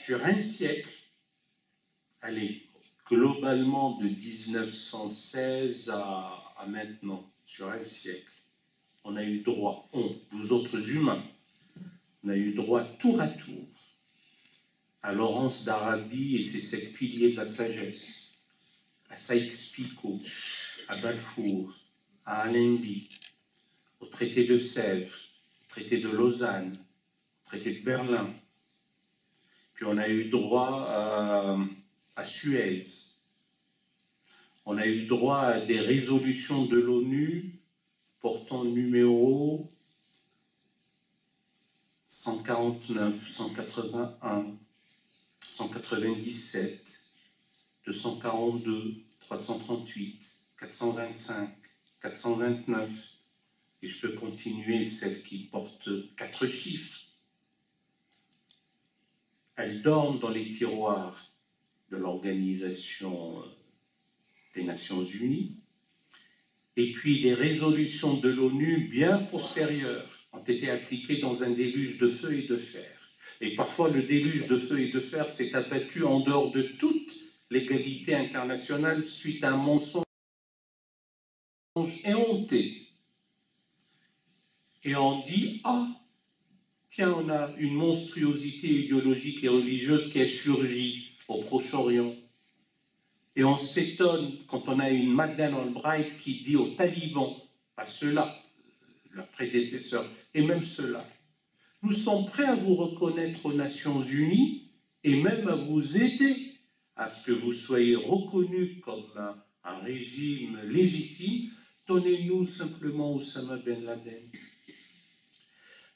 sur un siècle, allez, globalement de 1916 à maintenant, sur un siècle, on a eu droit, vous autres humains, on a eu droit tour à tour à Laurence d'Arabie et ses 7 piliers de la sagesse, à Sykes-Picot, à Balfour, à Allenby, au traité de Sèvres, au traité de Lausanne, au traité de Berlin. Puis on a eu droit à Suez. On a eu droit à des résolutions de l'ONU portant numéro 149, 181, 197, 242, 338, 425, 429, et je peux continuer celles qui portent 4 chiffres. Elles dorment dans les tiroirs de l'Organisation des Nations Unies, et puis des résolutions de l'ONU bien postérieures ont été appliquées dans un déluge de feu et de fer. Et parfois, le déluge de feu et de fer s'est abattu en dehors de toute l'égalité internationale suite à un mensonge éhonté. Et on dit, ah, tiens, on a une monstruosité idéologique et religieuse qui a surgi au Proche-Orient. Et on s'étonne quand on a une Madeleine Albright qui dit aux talibans, pas ceux-là, leurs prédécesseurs, et même ceux-là, nous sommes prêts à vous reconnaître aux Nations Unies et même à vous aider à ce que vous soyez reconnus comme un régime légitime. Donnez-nous simplement Oussama Ben Laden.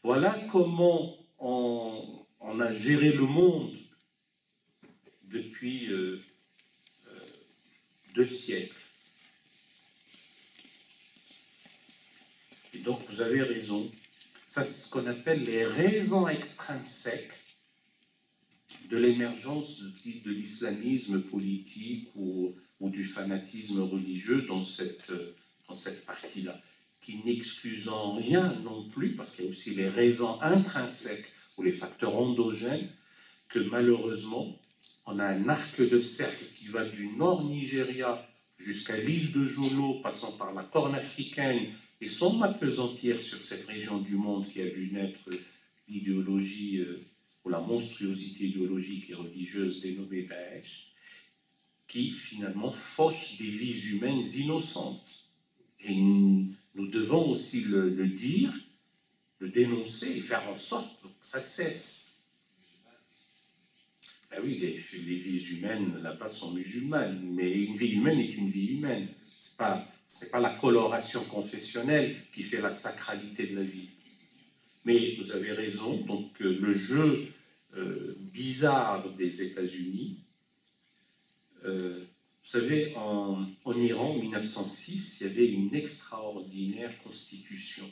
Voilà comment on a géré le monde depuis 2 siècles. Et donc, vous avez raison. Ça, c'est ce qu'on appelle les raisons extrinsèques de l'émergence de l'islamisme politique ou du fanatisme religieux dans cette partie-là, qui n'exclusent en rien non plus, parce qu'il y a aussi les raisons intrinsèques ou les facteurs endogènes, que malheureusement, on a un arc de cercle qui va du nord Nigeria jusqu'à l'île de Jolo, passant par la Corne africaine, et sans m'appesantir sur cette région du monde qui a vu naître l'idéologie ou la monstruosité idéologique et religieuse dénommée Daesh, qui finalement fauche des vies humaines innocentes. Et nous devons aussi le dire, le dénoncer et faire en sorte que ça cesse. Ben oui, les vies humaines là-bas sont musulmanes, mais une vie humaine est une vie humaine. C'est pas la coloration confessionnelle qui fait la sacralité de la vie. Mais vous avez raison, donc le jeu bizarre des États-Unis, vous savez, en Iran, en 1906, il y avait une extraordinaire constitution,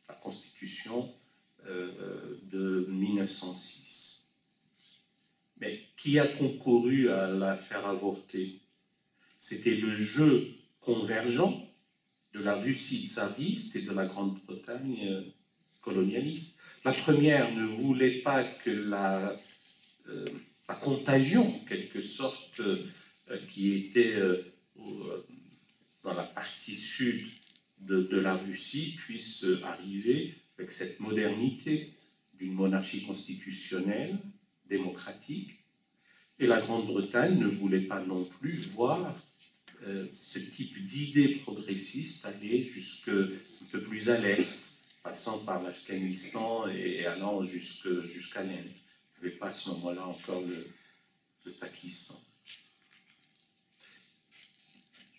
la constitution de 1906. Mais qui a concouru à la faire avorter? C'était le jeu convergent de la Russie tsariste et de la Grande-Bretagne colonialiste. La première ne voulait pas que la contagion, en quelque sorte, qui était dans la partie sud de la Russie, puisse arriver avec cette modernité d'une monarchie constitutionnelle, démocratique. Et la Grande-Bretagne ne voulait pas non plus voir ce type d'idée progressiste aller jusque un peu plus à l'est, passant par l'Afghanistan et allant jusqu'à l'Inde. Il n'y avait pas à ce moment-là encore le Pakistan.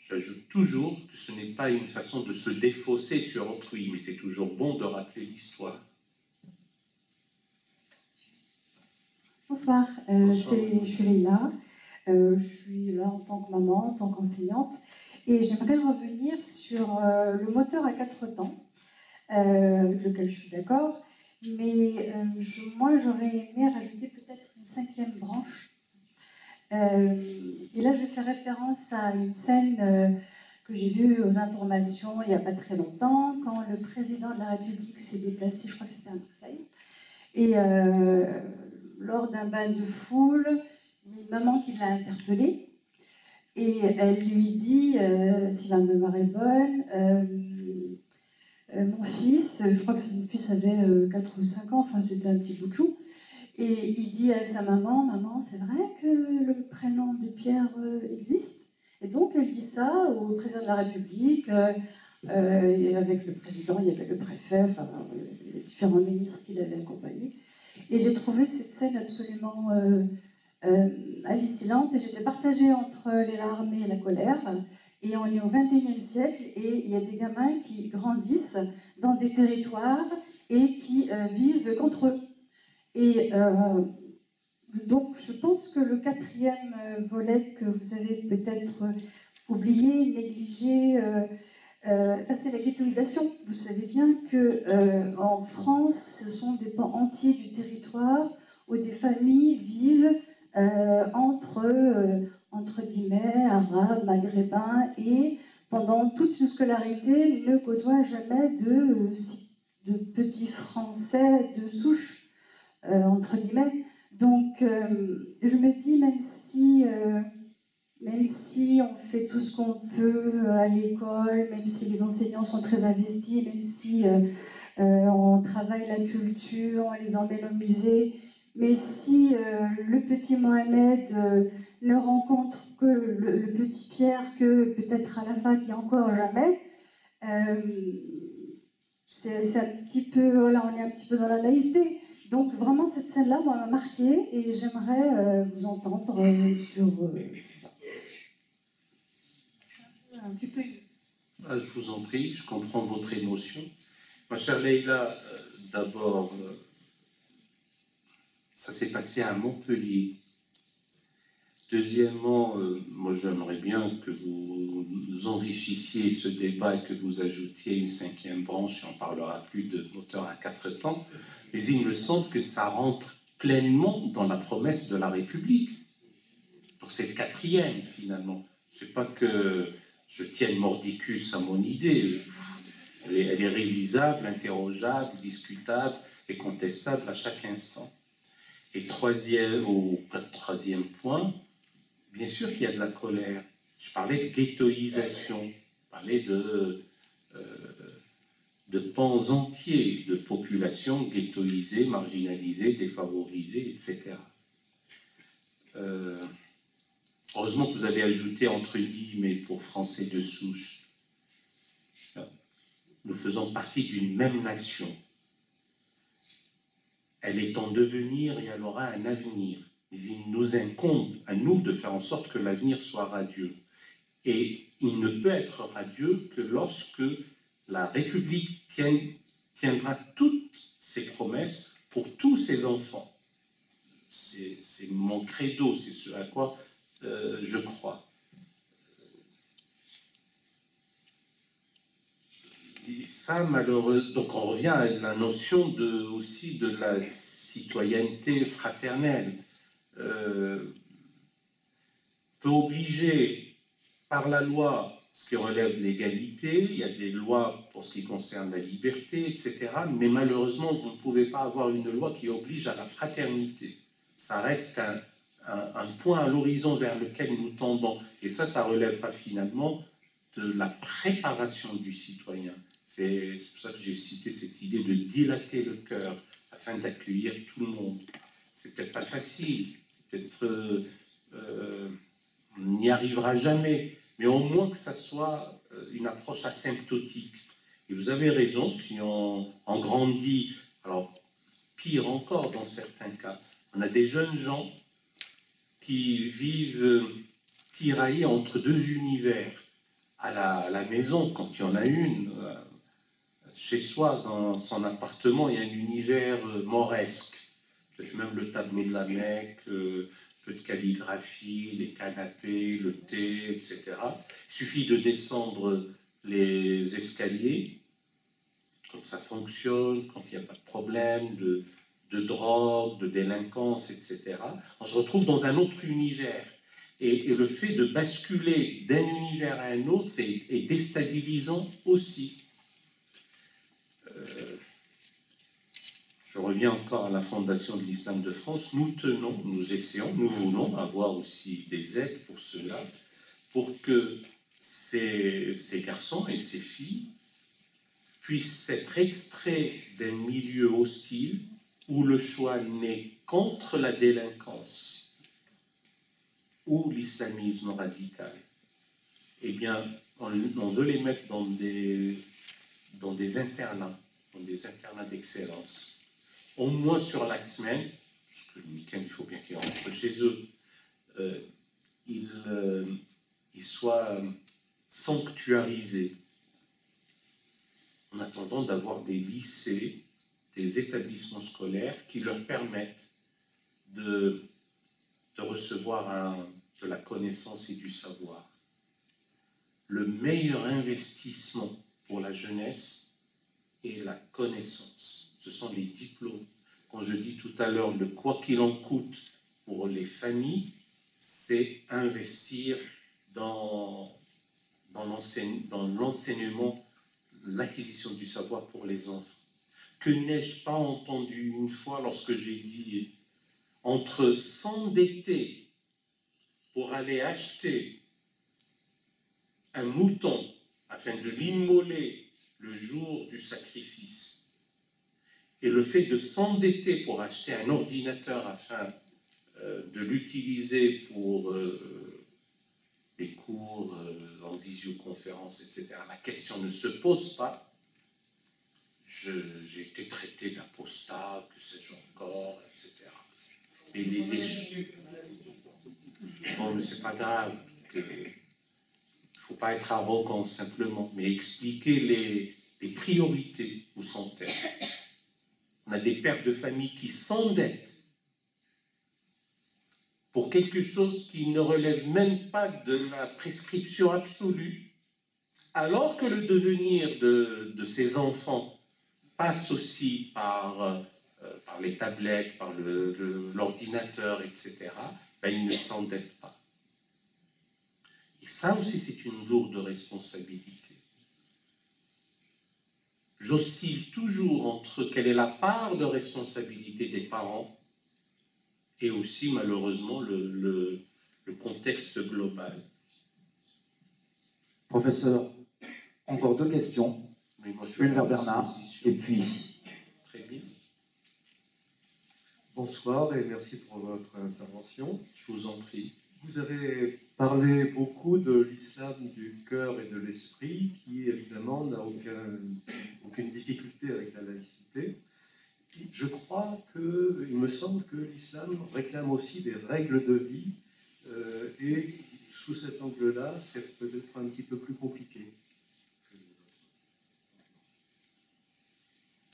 J'ajoute toujours que ce n'est pas une façon de se défausser sur autrui, mais c'est toujours bon de rappeler l'histoire. Bonsoir, je suis Leïla. Je suis là en tant que maman, en tant qu'enseignante, et j'aimerais revenir sur le moteur à 4 temps, avec lequel je suis d'accord, mais moi j'aurais aimé rajouter peut-être une 5e branche. Et là je vais faire référence à une scène que j'ai vue aux informations il n'y a pas très longtemps, quand le président de la République s'est déplacé, je crois que c'était à Marseille, et lors d'un bain de foule, il y a une maman qui l'a interpellée et elle lui dit, si ma mémoire est bonne, mon fils, je crois que mon fils avait 4 ou 5 ans, enfin c'était un petit bout de chou, et il dit à sa maman, maman, c'est vrai que le prénom de Pierre existe? Et donc elle dit ça au président de la République, et avec le président, il y avait le préfet, enfin les différents ministres qui l'avaient accompagné. Et j'ai trouvé cette scène absolument hallucinante, et j'étais partagée entre les larmes et la colère. Et on est au XXIe siècle, et il y a des gamins qui grandissent dans des territoires et qui vivent contre eux. Et donc, je pense que le 4e volet que vous avez peut-être oublié, négligé, c'est la ghettoisation. Vous savez bien que en France, ce sont des pans entiers du territoire où des familles vivent entre guillemets, arabes, maghrébins, et pendant toute une scolarité ne côtoient jamais de petits Français de souche, entre guillemets. Donc, je me dis, même si on fait tout ce qu'on peut à l'école, même si les enseignants sont très investis, même si on travaille la culture, on les emmène au musée, mais si le petit Mohamed ne rencontre que le petit Pierre, que peut-être à la fac et encore jamais, c'est un petit peu, voilà, on est un petit peu dans la naïveté. Donc vraiment cette scène-là m'a marquée, et j'aimerais vous entendre sur un petit peu. Je vous en prie, je comprends votre émotion. Ma chère Leïla, d'abord, ça s'est passé à Montpellier. Deuxièmement, moi j'aimerais bien que vous enrichissiez ce débat et que vous ajoutiez une 5e branche, et on ne parlera plus de moteur à 4 temps, mais il me semble que ça rentre pleinement dans la promesse de la République. Donc c'est le 4e finalement. C'est pas que je tienne mordicus à mon idée, elle est révisable, interrogeable, discutable et contestable à chaque instant. Et troisième point, bien sûr qu'il y a de la colère. Je parlais de ghettoisation, je parlais de pans entiers de populations ghettoisées, marginalisées, défavorisées, etc. Heureusement que vous avez ajouté entre guillemets pour Français de souche. Nous faisons partie d'une même nation. Elle est en devenir et elle aura un avenir. Mais il nous incombe à nous de faire en sorte que l'avenir soit radieux. Et il ne peut être radieux que lorsque la République tiendra toutes ses promesses pour tous ses enfants. C'est mon credo, c'est ce à quoi je crois. Et ça, malheureusement, donc on revient à la notion aussi de la citoyenneté fraternelle. Peut obliger par la loi ce qui relève de l'égalité, il y a des lois pour ce qui concerne la liberté, etc. Mais malheureusement, vous ne pouvez pas avoir une loi qui oblige à la fraternité. Ça reste un point à l'horizon vers lequel nous tendons. Et ça relèvera finalement de la préparation du citoyen. C'est pour ça que j'ai cité cette idée de dilater le cœur afin d'accueillir tout le monde. C'est peut-être pas facile, peut-être on n'y arrivera jamais, mais au moins que ça soit une approche asymptotique. Et vous avez raison, si on grandit, alors pire encore dans certains cas, on a des jeunes gens qui vivent tiraillés entre 2 univers. À la maison, quand il y en a une, chez soi, dans son appartement, il y a un univers mauresque. Peut-être même le tableau de la Mecque, peu de calligraphie, des canapés, le thé, etc. Il suffit de descendre les escaliers, quand ça fonctionne, quand il n'y a pas de problème, de drogue, de délinquance, etc. On se retrouve dans un autre univers. Et le fait de basculer d'un univers à un autre est déstabilisant aussi. je reviens encore à la Fondation de l'Islam de France, nous tenons, nous essayons, nous voulons avoir aussi des aides pour cela, pour que ces garçons et ces filles puissent être extraits d'un milieu hostile où le choix n'est contre la délinquance ou l'islamisme radical. Eh bien, on veut les mettre dans des internats, d'excellence. Au moins sur la semaine, parce que le week-end, il faut bien qu'ils rentrent chez eux, ils soient sanctuarisés en attendant d'avoir des lycées, des établissements scolaires qui leur permettent de recevoir de la connaissance et du savoir. Le meilleur investissement pour la jeunesse est la connaissance. Ce sont les diplômes. Quand je dis tout à l'heure le quoi qu'il en coûte pour les familles, c'est investir dans l'enseignement, l'acquisition du savoir pour les enfants. Que n'ai-je pas entendu une fois lorsque j'ai dit entre s'endetter pour aller acheter un mouton afin de l'immoler le jour du sacrifice et le fait de s'endetter pour acheter un ordinateur afin de l'utiliser pour des cours en visioconférence, etc. La question ne se pose pas. J'ai été traité d'apostat, que sais-je encore, etc. Et bon, mais c'est pas grave. Il ne faut pas être arrogant simplement, mais expliquer les priorités où sont-elles. On a des pères de famille qui s'endettent pour quelque chose qui ne relève même pas de la prescription absolue, alors que le devenir de ces enfants passe aussi par les tablettes, par l'ordinateur, etc., ben, ils ne s'endettent pas. Et ça aussi, c'est une lourde responsabilité. J'oscille toujours entre quelle est la part de responsabilité des parents et aussi, malheureusement, le contexte global. Professeur, encore deux questions. Mais moi, je suis une vers Bernard, et puis ici. Très bien. Bonsoir et merci pour votre intervention. Je vous en prie. Vous avez parlé beaucoup de l'islam du cœur et de l'esprit, qui évidemment n'a aucune difficulté avec la laïcité. Je crois il me semble que l'islam réclame aussi des règles de vie, et sous cet angle-là, c'est peut-être un petit peu plus compliqué.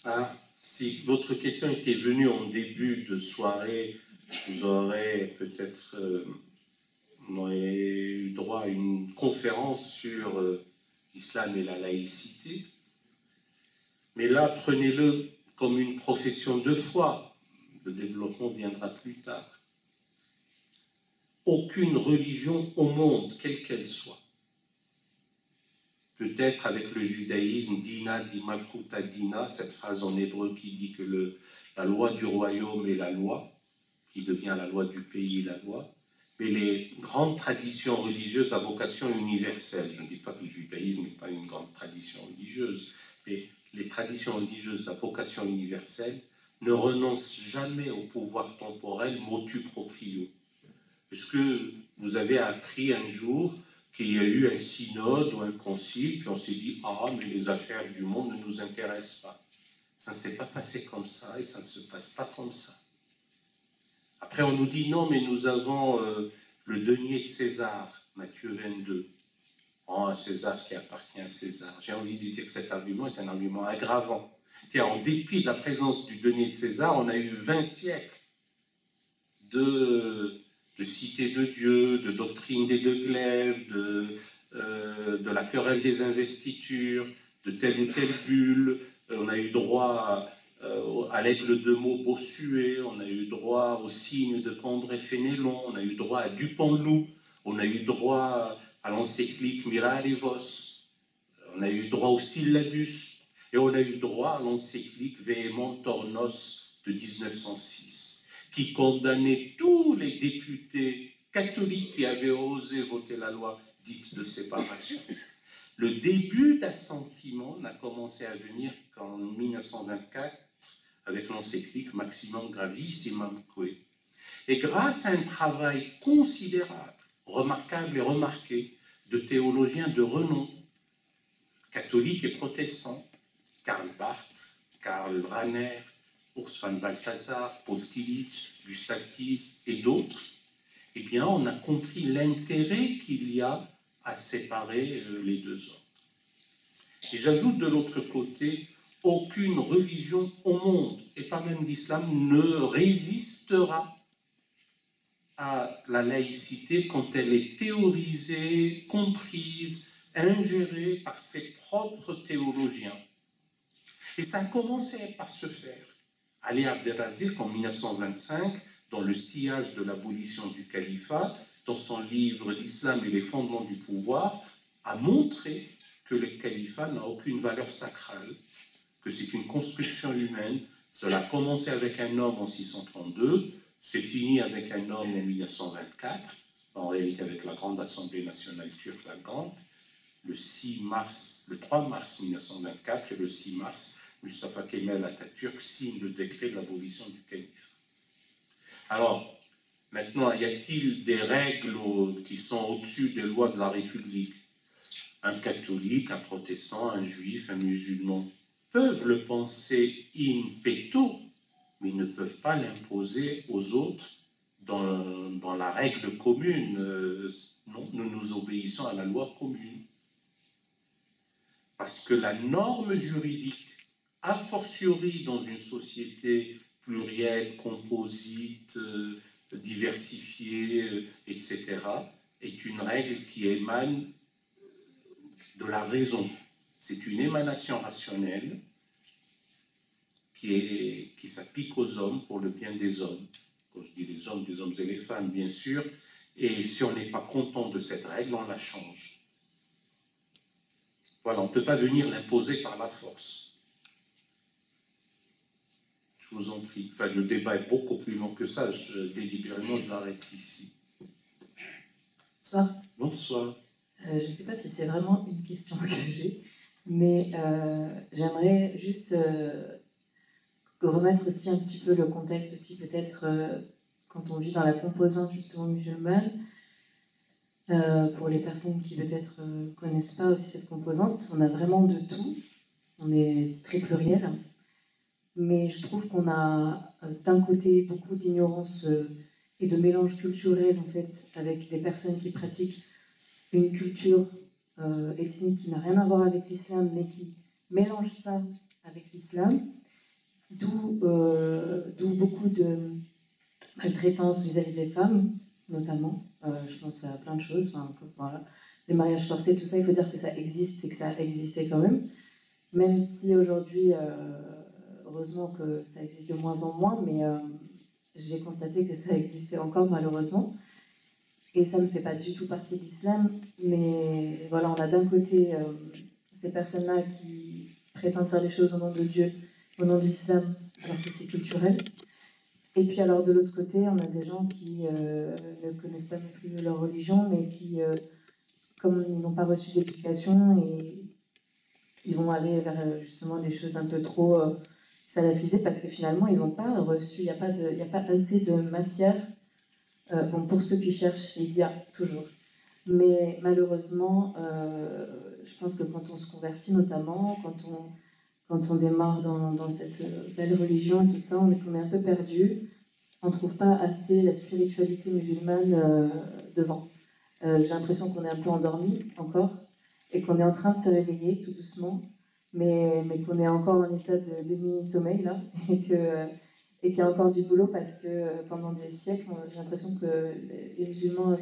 Ah, si votre question était venue en début de soirée, vous aurez peut-être eu droit à une conférence sur l'islam et la laïcité. Mais là, prenez-le comme une profession de foi. Le développement viendra plus tard. Aucune religion au monde, quelle qu'elle soit, peut-être avec le judaïsme, Dina di Malchuta Dina, cette phrase en hébreu qui dit que la loi du royaume est la loi, qui devient la loi du pays la loi, mais les grandes traditions religieuses à vocation universelle, je ne dis pas que le judaïsme n'est pas une grande tradition religieuse, mais les traditions religieuses à vocation universelle ne renoncent jamais au pouvoir temporel motu proprio. Est-ce que vous avez appris un jour qu'il y a eu un synode ou un concile, puis on s'est dit « Ah, mais les affaires du monde ne nous intéressent pas ». Ça ne s'est pas passé comme ça et ça ne se passe pas comme ça. Après, on nous dit « Non, mais nous avons le denier de César, Matthieu 22 ». Oh, à César, ce qui appartient à César. J'ai envie de dire que cet argument est un argument aggravant. Tiens, en dépit de la présence du denier de César, on a eu 20 siècles de cité de Dieu, de doctrine des deux glaives, de la querelle des investitures, de telle ou telle bulle. On a eu droit à l'aigle de Meaux Bossuet, on a eu droit au signe de Cambrai-Fénélon, on a eu droit à Dupont-Loup, on a eu droit à l'encyclique Mirarivos, on a eu droit au syllabus, et on a eu droit à l'encyclique Vehementor Nos de 1906, qui condamnait tous les députés catholiques qui avaient osé voter la loi dite de séparation. Le début d'assentiment n'a commencé à venir qu'en 1924 avec l'encyclique Maximum Gravissimum Que. Et grâce à un travail considérable, remarquable et remarqué de théologiens de renom, catholiques et protestants, Karl Barth, Karl Rahner, Urs von Balthasar, Paul Tillich, Gustav Thies et d'autres, eh bien, on a compris l'intérêt qu'il y a à séparer les deux ordres. Et j'ajoute de l'autre côté, aucune religion au monde, et pas même l'islam, ne résistera à la laïcité quand elle est théorisée, comprise, ingérée par ses propres théologiens. Et ça a commencé par se faire. Ali Abdelaziz, en 1925, dans le sillage de l'abolition du califat, dans son livre « L'islam et les fondements du pouvoir », a montré que le califat n'a aucune valeur sacrale, que c'est une construction humaine. Cela a commencé avec un homme en 632, c'est fini avec un homme en 1924, en réalité avec la Grande Assemblée nationale turque, la GANT, le 3 mars 1924 et le 6 mars, Mustafa Kemal Atatürk signe le décret de l'abolition du califat. Alors, maintenant, y a-t-il des règles qui sont au-dessus des lois de la République? Un catholique, un protestant, un juif, un musulman peuvent le penser in petto, mais ils ne peuvent pas l'imposer aux autres dans la règle commune. Non, nous obéissons à la loi commune. Parce que la norme juridique, a fortiori dans une société plurielle, composite, diversifiée, etc., est une règle qui émane de la raison. C'est une émanation rationnelle qui s'applique aux hommes pour le bien des hommes. Quand je dis les hommes et les femmes, bien sûr. Et si on n'est pas content de cette règle, on la change. Voilà, on ne peut pas venir l'imposer par la force. Je vous en prie. Enfin, le débat est beaucoup plus long que ça. Délibérément, je l'arrête ici. Bonsoir. Bonsoir. Je ne sais pas si c'est vraiment une question que j'ai, mais j'aimerais juste remettre aussi un petit peu le contexte aussi, peut-être quand on vit dans la composante justement musulmane, pour les personnes qui peut-être ne connaissent pas aussi cette composante, on a vraiment de tout, on est très pluriel, mais je trouve qu'on a d'un côté beaucoup d'ignorance et de mélange culturel en fait, avec des personnes qui pratiquent une culture ethnique qui n'a rien à voir avec l'islam, mais qui mélange ça avec l'islam, d'où beaucoup de maltraitance vis-à-vis des femmes, notamment. Je pense à plein de choses. Enfin, voilà. Les mariages forcés, tout ça, il faut dire que ça existe et que ça a existé quand même si aujourd'hui, heureusement que ça existe de moins en moins, mais j'ai constaté que ça existait encore malheureusement. Et ça ne fait pas du tout partie de l'islam, mais voilà, on a d'un côté ces personnes-là qui prétendent faire les choses au nom de Dieu, au nom de l'islam, alors que c'est culturel. Et puis alors de l'autre côté, on a des gens qui ne connaissent pas non plus leur religion, mais qui, comme ils n'ont pas reçu d'éducation, et ils vont aller vers justement des choses un peu trop salafisées, parce que finalement, ils n'ont pas reçu, il n'y a pas assez de matière. Bon, pour ceux qui cherchent, il y a toujours. Mais malheureusement, je pense que quand on se convertit notamment, quand on démarre dans cette belle religion et tout ça, on est un peu perdu. On ne trouve pas assez la spiritualité musulmane devant. J'ai l'impression qu'on est un peu endormi encore et qu'on est en train de se réveiller tout doucement, mais qu'on est encore en état de demi-sommeil là et qu'il y a encore du boulot parce que pendant des siècles, j'ai l'impression que les musulmans,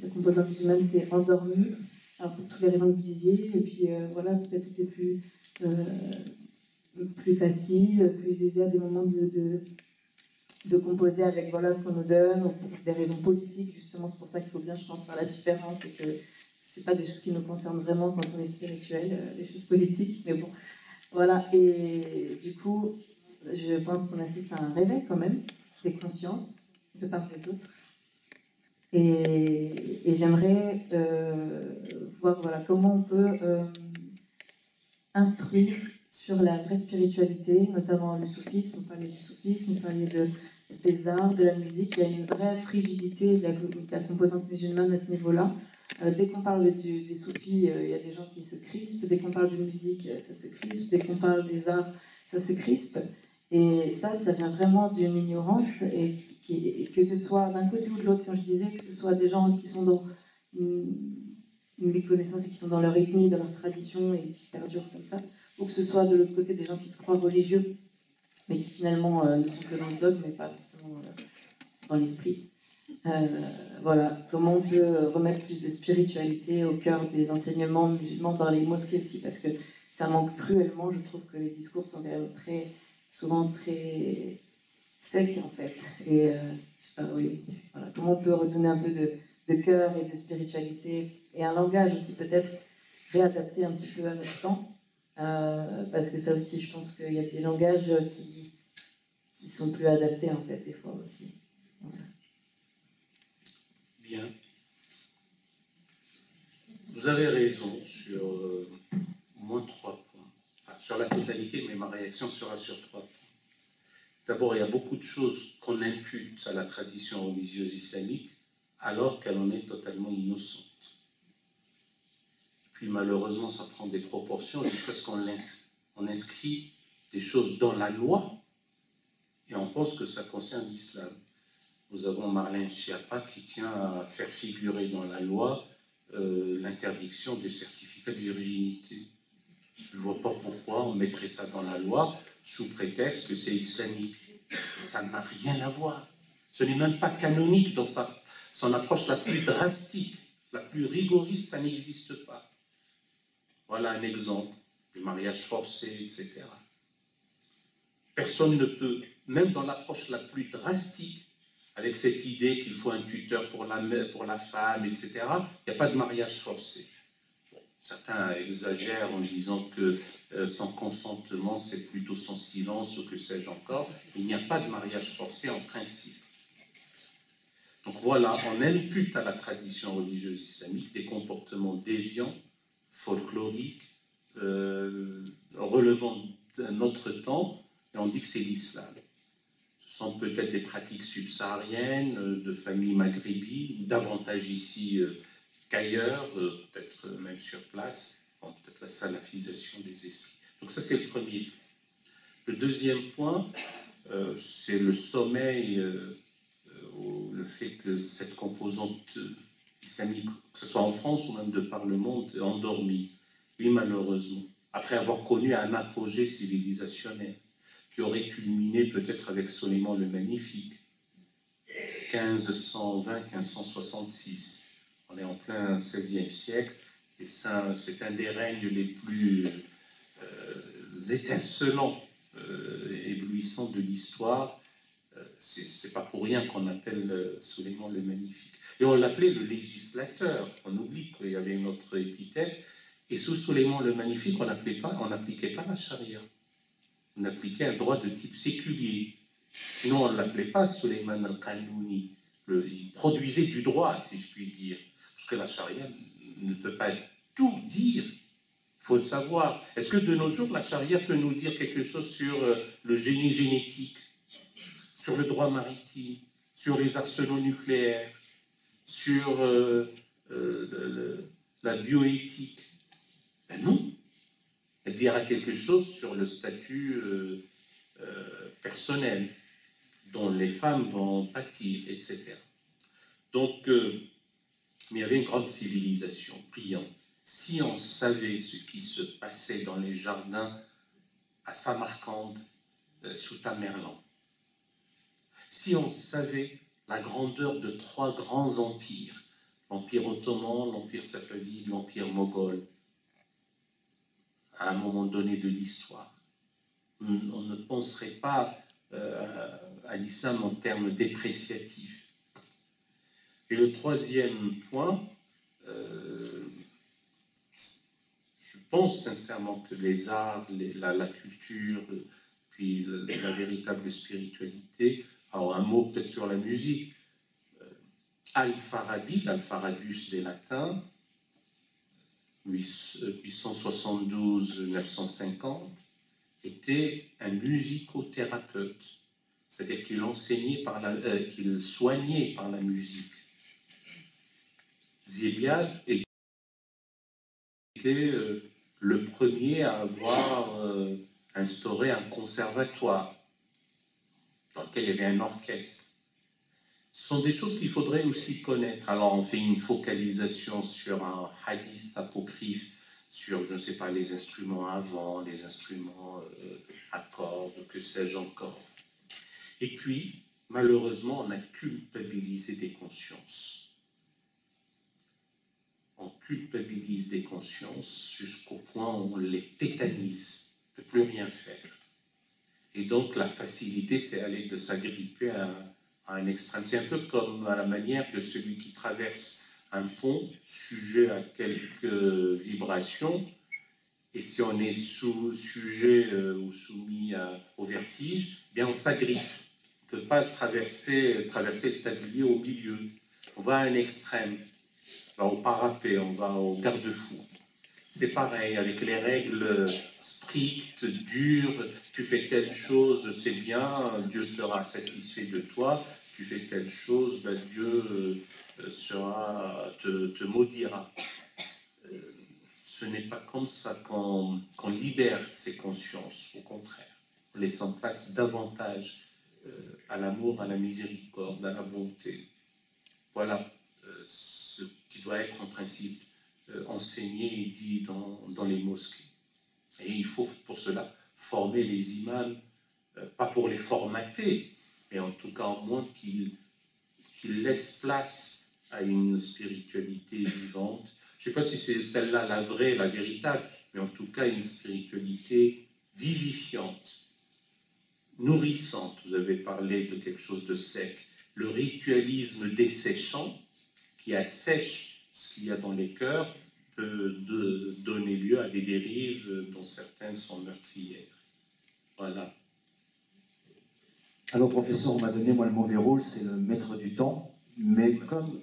la composante musulmane s'est endormie, alors pour toutes les raisons que vous disiez, et puis voilà, peut-être c'était plus facile, plus aisé à des moments de composer avec voilà, ce qu'on nous donne, ou pour des raisons politiques, justement, c'est pour ça qu'il faut bien, je pense, faire la différence, et que c'est pas des choses qui nous concernent vraiment quand on est spirituel, les choses politiques, mais bon, voilà, et du coup, je pense qu'on assiste à un réveil quand même des consciences de part et d'autre. Et j'aimerais voir voilà, comment on peut instruire sur la vraie spiritualité, notamment le soufisme. On parlait du soufisme, on parlait des arts, de la musique. Il y a une vraie frigidité de la composante musulmane à ce niveau-là. Dès qu'on parle des soufis, il y a des gens qui se crispent. Dès qu'on parle de musique, ça se crispe. Dès qu'on parle des arts, ça se crispe. Et ça vient vraiment d'une ignorance, et que ce soit d'un côté ou de l'autre, quand je disais, que ce soit des gens qui sont dans une méconnaissance et qui sont dans leur ethnie, dans leur tradition et qui perdurent comme ça, ou que ce soit de l'autre côté des gens qui se croient religieux, mais qui finalement ne sont que dans le dogme, mais pas forcément dans l'esprit. Voilà, comment on peut remettre plus de spiritualité au cœur des enseignements musulmans dans les mosquées aussi, parce que ça manque cruellement. Je trouve que les discours sont quand même souvent très secs en fait. Et je sais pas, oui, voilà. Comment on peut redonner un peu de cœur et de spiritualité, et un langage aussi peut-être réadapté un petit peu à notre temps, parce que ça aussi, je pense qu'il y a des langages qui sont plus adaptés en fait des fois aussi. Voilà. Bien. Vous avez raison sur au moins 3 points. Enfin, sur la totalité, mais ma réaction sera sur 3 points. D'abord, il y a beaucoup de choses qu'on impute à la tradition religieuse islamique alors qu'elle en est totalement innocente. Puis malheureusement, ça prend des proportions jusqu'à ce qu'on inscrit des choses dans la loi et on pense que ça concerne l'islam. Nous avons Marlène Schiappa qui tient à faire figurer dans la loi l'interdiction des certificats de virginité. Je ne vois pas pourquoi on mettrait ça dans la loi sous prétexte que c'est islamique. Ça n'a rien à voir. Ce n'est même pas canonique dans son approche la plus drastique, la plus rigoriste, ça n'existe pas. Voilà un exemple, le mariage forcé, etc. Personne ne peut, même dans l'approche la plus drastique, avec cette idée qu'il faut un tuteur pour la femme, etc., il n'y a pas de mariage forcé. Bon, certains exagèrent en disant que sans consentement, c'est plutôt sans silence, ou que sais-je encore. Il n'y a pas de mariage forcé en principe. Donc voilà, on impute à la tradition religieuse islamique des comportements déviants, folkloriques, relevant d'un autre temps, et on dit que c'est l'islam. Ce sont peut-être des pratiques subsahariennes, de familles maghrébines, davantage ici qu'ailleurs, peut-être même sur place, peut-être la salafisation des esprits. Donc ça, c'est le premier point. Le deuxième point, c'est le sommeil, le fait que cette composante islamique, que ce soit en France ou même de par le monde, est endormie. Oui, malheureusement. Après avoir connu un apogée civilisationnel, qui aurait culminé peut-être avec Soleiman le Magnifique, 1520-1566. On est en plein XVIe siècle, et c'est un des règnes les plus étincelants, éblouissants de l'histoire. C'est pas pour rien qu'on appelle Soleiman le Magnifique. Et on l'appelait le législateur. On oublie qu'il y avait une autre épithète. Et sous Soleiman le Magnifique, on n'appliquait pas la charia. On appliquait un droit de type séculier. Sinon, on ne l'appelait pas Soleiman al-Qanouni. Il produisait du droit, si je puis dire. Parce que la charia ne peut pas tout dire. Il faut le savoir. Est-ce que de nos jours, la charia peut nous dire quelque chose sur le génie génétique, sur le droit maritime, sur les arsenaux nucléaires, sur la bioéthique? Ben non. Elle dira quelque chose sur le statut personnel dont les femmes vont pâtir, etc. Donc, mais il y avait une grande civilisation brillante. Si on savait ce qui se passait dans les jardins à Samarcande, sous Tamerlan, si on savait la grandeur de 3 grands empires, l'Empire ottoman, l'Empire safavide, l'Empire moghol, à un moment donné de l'histoire, on ne penserait pas à l'islam en termes dépréciatifs. Et le troisième point, je pense sincèrement que les arts, la culture, puis la véritable spiritualité. Alors un mot peut-être sur la musique. Al-Farabi, l'Alpharabus des latins, 872-950, était un musicothérapeute, c'est-à-dire qu'il enseignait qu'il soignait par la musique. Ziryad était le premier à avoir instauré un conservatoire dans lequel il y avait un orchestre. Ce sont des choses qu'il faudrait aussi connaître. Alors on fait une focalisation sur un hadith apocryphe, sur, je ne sais pas, les instruments à vent, les instruments à cordes, que sais-je encore. Et puis, malheureusement, on a culpabilisé des consciences. On culpabilise des consciences jusqu'au point où on les tétanise, on ne peut plus rien faire. Et donc la facilité, c'est aller de s'agripper à un extrême. C'est un peu comme à la manière de celui qui traverse un pont, sujet à quelques vibrations, et si on est sujet ou soumis au vertige, eh bien on s'agrippe. On ne peut pas traverser le tablier au milieu. On va à un extrême, on va au parapet, on va au garde-fou. C'est pareil, avec les règles strictes, dures, tu fais telle chose, c'est bien, Dieu sera satisfait de toi, tu fais telle chose, ben Dieu te maudira. Ce n'est pas comme ça qu'on libère ses consciences, au contraire. On laisse en place davantage à l'amour, à la miséricorde, à la bonté. Voilà ce qui doit être en principe enseigné et dit dans les mosquées. Et il faut pour cela former les imams, pas pour les formater, mais en tout cas au moins qu'ils laissent place à une spiritualité vivante. Je ne sais pas si c'est celle-là la vraie, la véritable, mais en tout cas une spiritualité vivifiante, nourrissante. Vous avez parlé de quelque chose de sec. Le ritualisme desséchant, qui assèche ce qu'il y a dans les cœurs, peut donner lieu à des dérives dont certaines sont meurtrières. Voilà. Alors, professeur, on m'a donné, moi, le mauvais rôle, c'est le maître du temps. Mais comme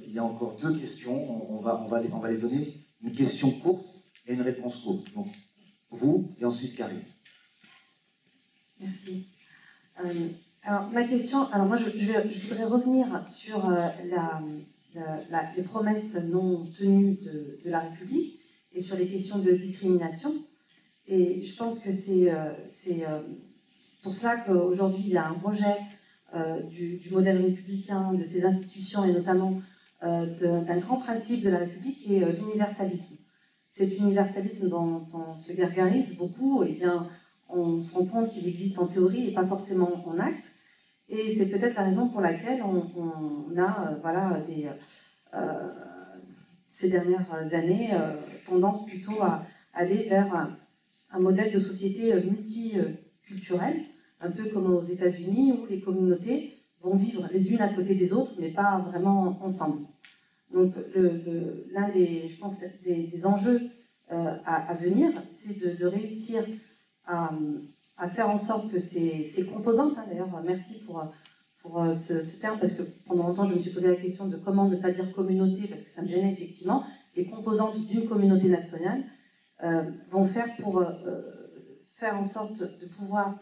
il y a encore deux questions, on va les donner. Une question courte et une réponse courte. Donc, vous et ensuite Karine. Merci. Alors, ma question, alors moi, je voudrais revenir sur les promesses non tenues de la République et sur les questions de discrimination. Et je pense que c'est pour cela qu'aujourd'hui, il y a un rejet du modèle républicain, de ses institutions et notamment d'un grand principe de la République qui est l'universalisme. Cet universalisme dont on se gargarise beaucoup, eh bien, on se rend compte qu'il existe en théorie et pas forcément en acte. Et c'est peut-être la raison pour laquelle on a ces dernières années tendance plutôt à aller vers un modèle de société multiculturelle, un peu comme aux États-Unis où les communautés vont vivre les unes à côté des autres, mais pas vraiment ensemble. Donc l'un des, je pense, des enjeux à venir, c'est de réussir à faire en sorte que ces composantes, d'ailleurs, merci pour ce terme, parce que pendant longtemps, je me suis posé la question de comment ne pas dire communauté, parce que ça me gênait effectivement, les composantes d'une communauté nationale vont faire pour faire en sorte de pouvoir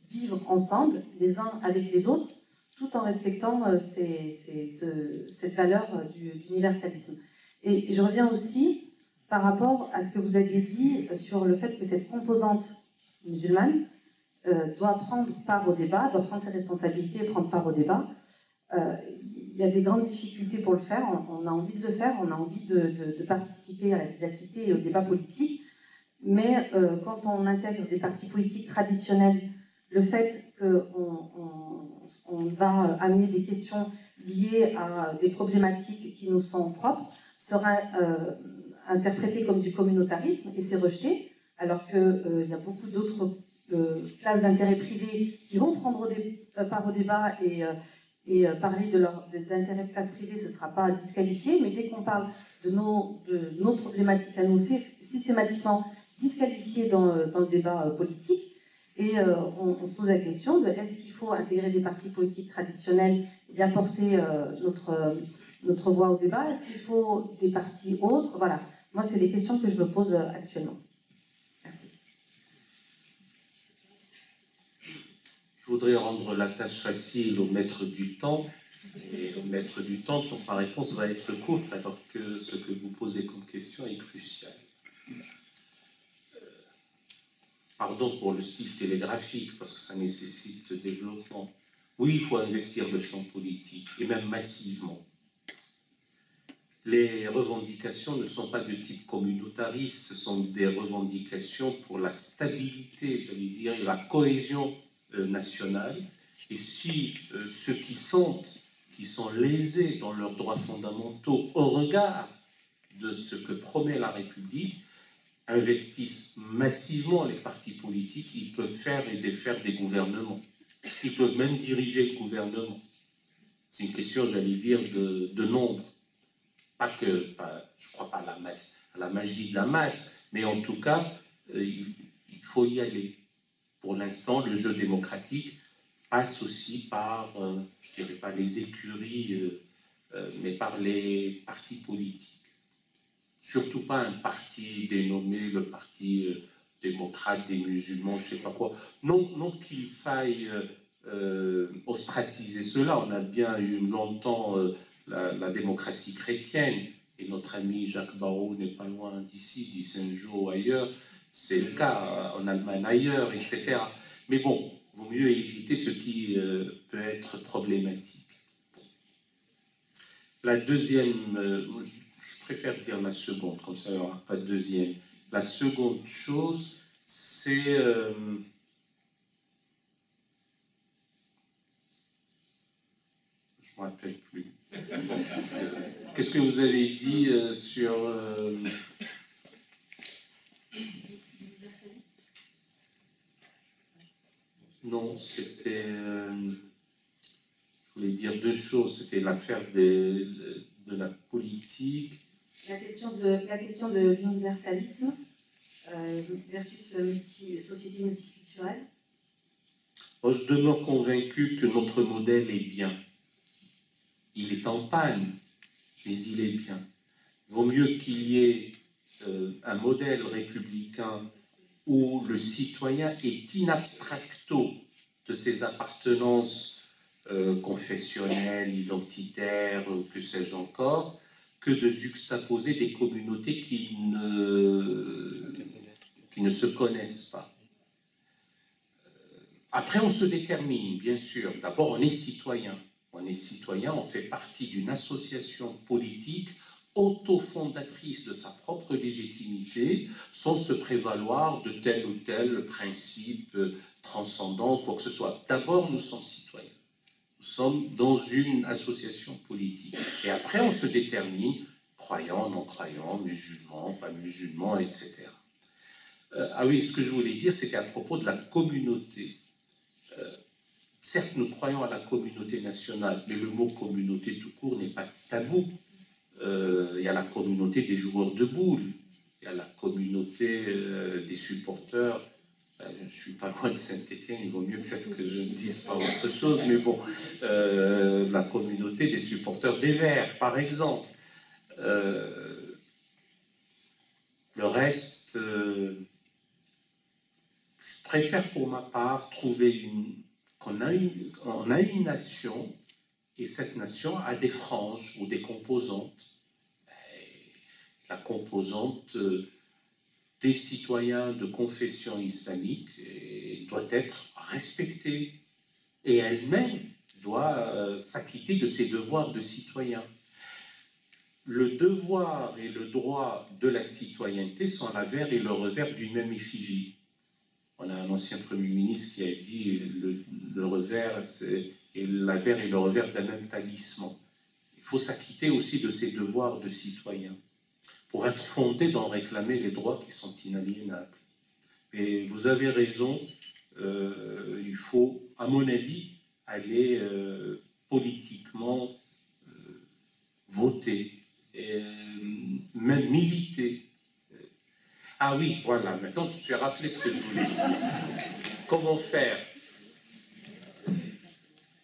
vivre ensemble, les uns avec les autres, tout en respectant cette valeur d'universalisme. Et je reviens aussi par rapport à ce que vous aviez dit sur le fait que cette composante musulmane doit prendre part au débat, doit prendre ses responsabilités et prendre part au débat. Il y a des grandes difficultés pour le faire, on a envie de le faire, on a envie de participer à la vie de la cité et au débat politique, mais quand on intègre des partis politiques traditionnels, le fait qu'on va amener des questions liées à des problématiques qui nous sont propres sera interprété comme du communautarisme et c'est rejeté, alors qu'il y a beaucoup d'autres classes d'intérêts privés qui vont prendre part au débat et parler d'intérêts de classe privée, ce ne sera pas disqualifié, mais dès qu'on parle de nos problématiques à nous, c'est systématiquement disqualifié dans le débat politique. Et on se pose la question de est-ce qu'il faut intégrer des partis politiques traditionnels et apporter notre voix au débat? Est-ce qu'il faut des partis autres? Voilà, moi c'est des questions que je me pose actuellement. Merci. Je voudrais rendre la tâche facile au maître du temps. Et au maître du temps, donc ma réponse va être courte, alors que ce que vous posez comme question est crucial. Pardon pour le style télégraphique, parce que ça nécessite développement. Oui, il faut investir le champ politique, et même massivement. Les revendications ne sont pas de type communautariste, ce sont des revendications pour la stabilité, j'allais dire, et la cohésion nationale. Et si ceux qui sont lésés dans leurs droits fondamentaux au regard de ce que promet la République, investissent massivement les partis politiques, ils peuvent faire et défaire des gouvernements. Ils peuvent même diriger le gouvernement. C'est une question, j'allais dire, de nombre. Je ne crois pas à la magie de la masse, mais en tout cas, il faut y aller. Pour l'instant, le jeu démocratique passe aussi par, je ne dirais pas les écuries, mais par les partis politiques. Surtout pas un parti dénommé le parti démocrate des musulmans, je ne sais pas quoi. Non qu'il faille ostraciser cela. On a bien eu longtemps la démocratie chrétienne, et notre ami Jacques Barrot n'est pas loin d'ici, d'Issenjo ou ailleurs. C'est le cas en Allemagne, ailleurs, etc. Mais bon, il vaut mieux éviter ce qui peut être problématique. Bon. La deuxième, je préfère dire la seconde, comme ça il n'y aura pas de deuxième. La seconde chose, c'est... je ne me rappelle plus. Qu'est-ce que vous avez dit sur... Non, c'était... je voulais dire deux choses. C'était l'affaire de la politique. La question de l'universalisme versus société multiculturelle. Je demeure convaincu que notre modèle est bien. Il est en panne, mais il est bien. Il vaut mieux qu'il y ait un modèle républicain où le citoyen est in abstracto de ses appartenances confessionnelles, identitaires, que sais-je encore, que de juxtaposer des communautés qui ne se connaissent pas. Après, on se détermine, bien sûr. D'abord, on est citoyen. On est citoyen, on fait partie d'une association politique autofondatrice de sa propre légitimité, sans se prévaloir de tel ou tel principe transcendant, quoi que ce soit. D'abord, nous sommes citoyens. Nous sommes dans une association politique. Et après, on se détermine, croyants, non-croyants, musulmans, pas musulmans, etc. Ah oui, ce que je voulais dire, c'était à propos de la communauté. Certes, nous croyons à la communauté nationale, mais le mot communauté tout court n'est pas tabou. Il y a la communauté des joueurs de boules, il y a la communauté des supporters. Je ne suis pas loin de Saint-Étienne, il vaut mieux peut-être que je ne dise pas autre chose, mais bon, la communauté des supporters des Verts, par exemple. Le reste, je préfère pour ma part trouver qu'on a une nation, et cette nation a des franges ou des composantes. La composante des citoyens de confession islamique doit être respectée, et elle-même doit s'acquitter de ses devoirs de citoyen. Le devoir et le droit de la citoyenneté sont l'avers et le revers d'une même effigie. On a un ancien Premier ministre qui a dit le revers, et l'avers et le revers d'un même talisman. Il faut s'acquitter aussi de ses devoirs de citoyen pour être fondé dans réclamer les droits qui sont inaliénables. Et vous avez raison, il faut, à mon avis, aller politiquement voter, et même militer. Ah oui, voilà, maintenant je me suis rappelé ce que je voulais dire. comment faire?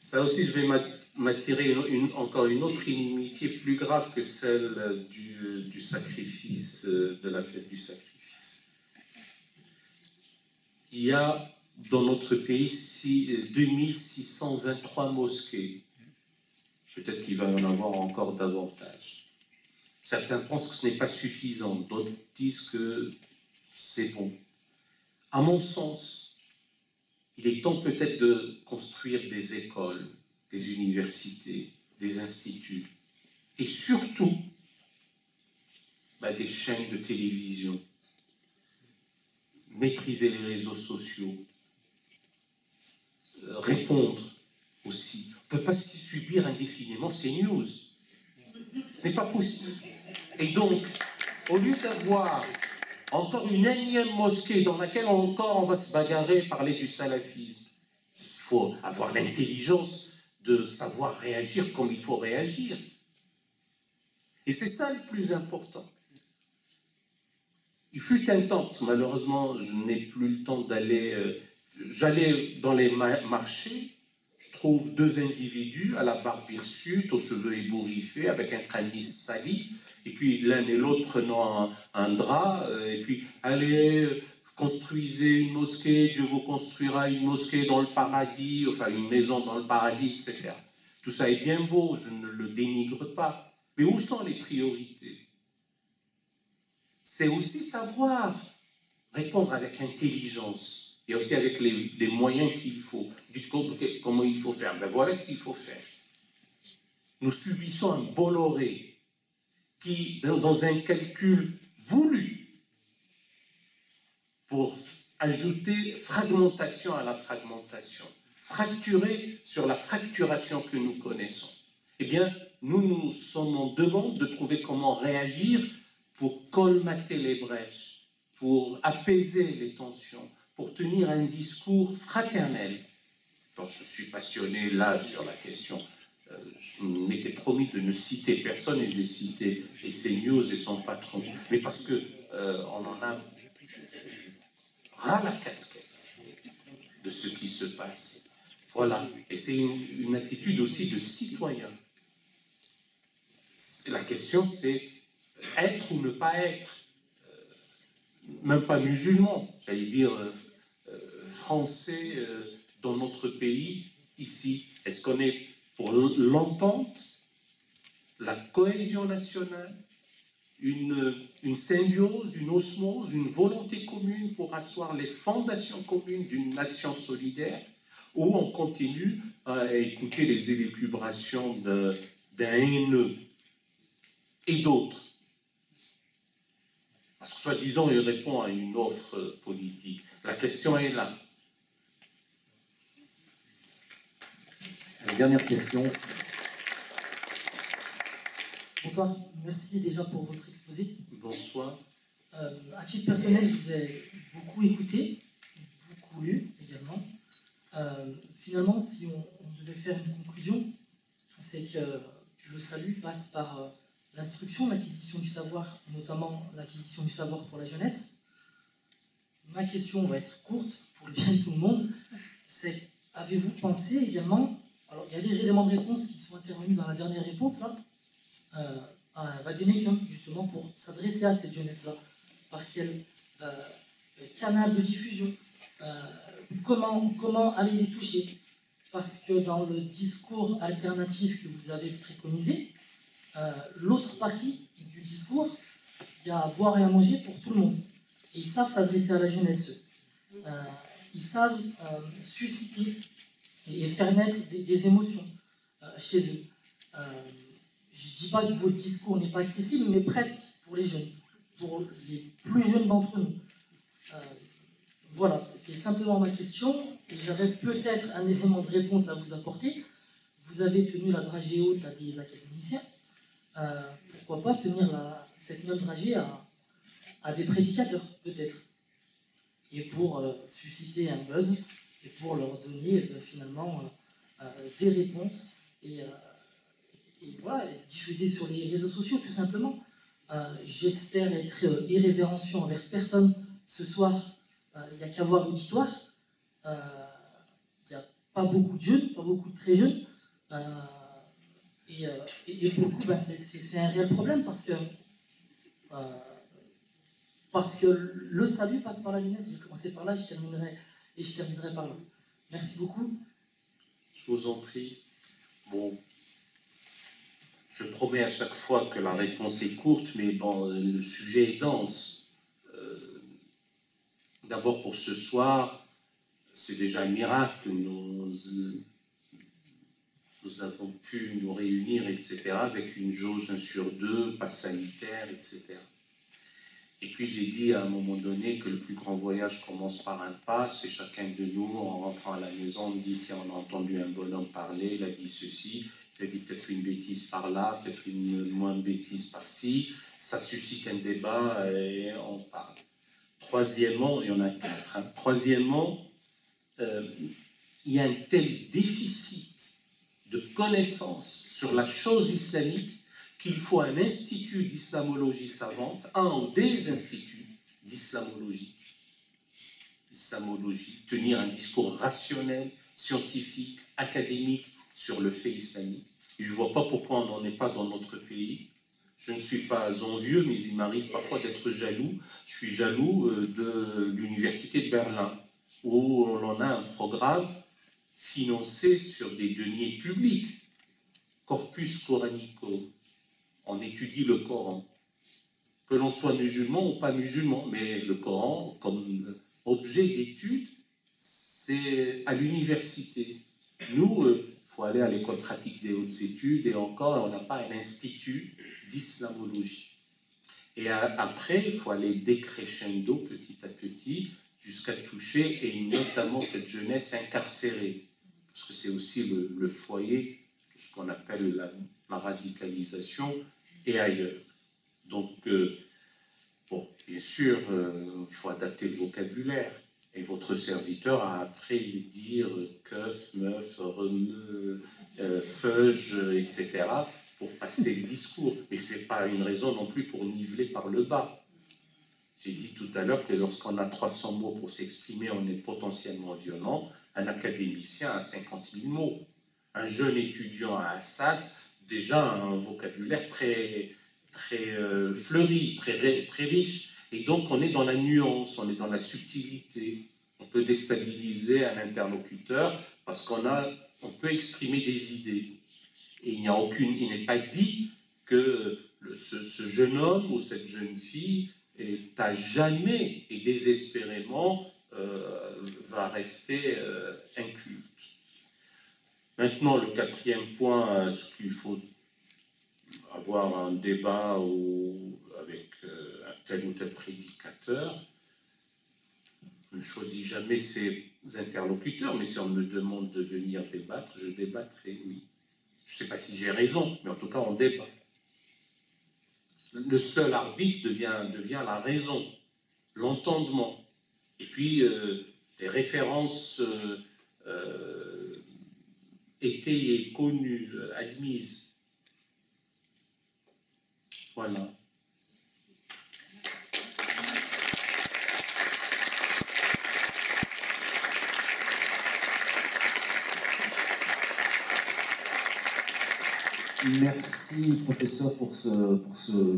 Ça aussi, je vais m'attirer encore une autre inimitié plus grave que celle du sacrifice, de la fête du sacrifice. Il y a dans notre pays 2623 mosquées. Peut-être qu'il va y en avoir encore davantage. Certains pensent que ce n'est pas suffisant, d'autres disent que c'est bon. À mon sens, il est temps peut-être de construire des écoles, des universités, des instituts, et surtout des chaînes de télévision, maîtriser les réseaux sociaux, répondre aussi. On ne peut pas subir indéfiniment ces news. Ce n'est pas possible. Et donc, au lieu d'avoir encore une énième mosquée dans laquelle encore on va se bagarrer, parler du salafisme, il faut avoir l'intelligence de savoir réagir comme il faut réagir. Et c'est ça le plus important. Il fut un temps, parce que malheureusement je n'ai plus le temps d'aller, j'allais dans les marchés, je trouve deux individus à la barbe hirsute, aux cheveux ébouriffés, avec un camis sali, et puis l'un et l'autre prenant un drap, et puis allez, construisez une mosquée, Dieu vous construira une mosquée dans le paradis, enfin une maison dans le paradis, etc. Tout ça est bien beau, je ne le dénigre pas, mais où sont les priorités? C'est aussi savoir répondre avec intelligence, et aussi avec les moyens qu'il faut. Dites comment il faut faire. Ben voilà ce qu'il faut faire. Nous subissons un Bolloré qui, dans un calcul voulu, pour ajouter fragmentation à la fragmentation, fracturer sur la fracturation que nous connaissons, eh bien, nous sommes en demande de trouver comment réagir pour colmater les brèches, pour apaiser les tensions, pour tenir un discours fraternel. Bon, je suis passionné là sur la question. Je m'étais promis de ne citer personne et j'ai cité CNews et son patron. Mais parce que on en a ras la casquette de ce qui se passe. Voilà. Et c'est une attitude aussi de citoyen. La question, c'est être ou ne pas être. Même pas musulman, j'allais dire français dans notre pays, ici. Est-ce qu'on est pour l'entente, la cohésion nationale, une symbiose, une osmose, une volonté commune pour asseoir les fondations communes d'une nation solidaire, ou on continue à écouter les élucubrations d'un haineux et d'autres? Parce que, soi-disant, il répond à une offre politique. La question est là. Dernière question. Bonsoir, merci déjà pour votre exposé. Bonsoir. À titre personnel, je vous ai beaucoup écouté, beaucoup lu également. Finalement, si on devait faire une conclusion, c'est que le salut passe par l'instruction, l'acquisition du savoir, et notamment l'acquisition du savoir pour la jeunesse. Ma question va être courte, pour le bien de tout le monde, c'est, avez-vous pensé également, alors il y a des éléments de réponse qui sont intervenus dans la dernière réponse, là, à Vadémécum, justement, pour s'adresser à cette jeunesse-là, par quel canal de diffusion, comment aller les toucher, parce que dans le discours alternatif que vous avez préconisé, l'autre partie du discours, il y a à boire et à manger pour tout le monde. Et ils savent s'adresser à la jeunesse. Ils savent susciter et faire naître des émotions chez eux. Je ne dis pas que votre discours n'est pas accessible, mais presque pour les jeunes, pour les plus jeunes d'entre nous. Voilà, c'était simplement ma question. Et j'avais peut-être un élément de réponse à vous apporter. Vous avez tenu la dragée haute à des académiciens. Pourquoi pas tenir cette même dragée à des prédicateurs, peut-être, et pour susciter un buzz, et pour leur donner finalement des réponses, et voilà, et diffuser sur les réseaux sociaux, tout simplement. J'espère être irrévérencieux envers personne ce soir. Il n'y a qu'à voir l'auditoire. il n'y a pas beaucoup de jeunes, pas beaucoup de très jeunes. Et pour le coup, ben, c'est un réel problème parce que le salut passe par la jeunesse. Je vais commencer par là, je terminerai par là. Merci beaucoup. Je vous en prie. Bon, je promets à chaque fois que la réponse est courte, mais bon, le sujet est dense. D'abord pour ce soir, c'est déjà un miracle. Nous avons pu nous réunir, etc., avec une jauge 1 sur 2, passe sanitaire, etc. Et puis j'ai dit à un moment donné que le plus grand voyage commence par un pas. C'est chacun de nous, en rentrant à la maison, on dit tiens, on a entendu un bonhomme parler, il a dit ceci, il a dit peut-être une bêtise par là, peut-être une moins bêtise par-ci. Ça suscite un débat et on parle. Troisièmement, il y en a 4. Hein. Troisièmement, il y a un tel déficit de connaissances sur la chose islamique qu'il faut un institut d'islamologie savante, un ou des instituts d'islamologie, tenir un discours rationnel, scientifique, académique sur le fait islamique. Et je ne vois pas pourquoi on n'en est pas dans notre pays. Je ne suis pas envieux, mais il m'arrive parfois d'être jaloux. Je suis jaloux de l'université de Berlin, où on en a un programme financé sur des deniers publics, corpus coranico. On étudie le Coran. Que l'on soit musulman ou pas musulman, mais le Coran, comme objet d'étude, c'est à l'université. Nous, il faut aller à l'école pratique des hautes études, et encore, on n'a pas un institut d'islamologie. Et après, il faut aller décrescendo petit à petit, jusqu'à toucher, et notamment cette jeunesse incarcérée, parce que c'est aussi le foyer de ce qu'on appelle la radicalisation, et ailleurs. Donc, bon, bien sûr, il faut adapter le vocabulaire. Et votre serviteur a appris à dire keuf, meuf, remeu, feuge, etc., pour passer le discours. Mais ce n'est pas une raison non plus pour niveler par le bas. J'ai dit tout à l'heure que lorsqu'on a 300 mots pour s'exprimer, on est potentiellement violent. Un académicien a 50 000 mots. Un jeune étudiant à Assas, déjà un vocabulaire très fleuri, très riche. Et donc on est dans la nuance, on est dans la subtilité. On peut déstabiliser un interlocuteur parce qu'on peut exprimer des idées. Et il n'est pas dit que ce jeune homme ou cette jeune fille est à jamais et désespérément va rester inculte. Maintenant, le 4e point, est-ce qu'il faut avoir un débat avec un tel ou tel prédicateur? Je ne choisis jamais ses interlocuteurs, mais si on me demande de venir débattre, je débattrai, oui. Je ne sais pas si j'ai raison, mais en tout cas, on débat. Le seul arbitre devient la raison, l'entendement, et puis des références étayées, connues, admises. Voilà. Merci, professeur, pour ce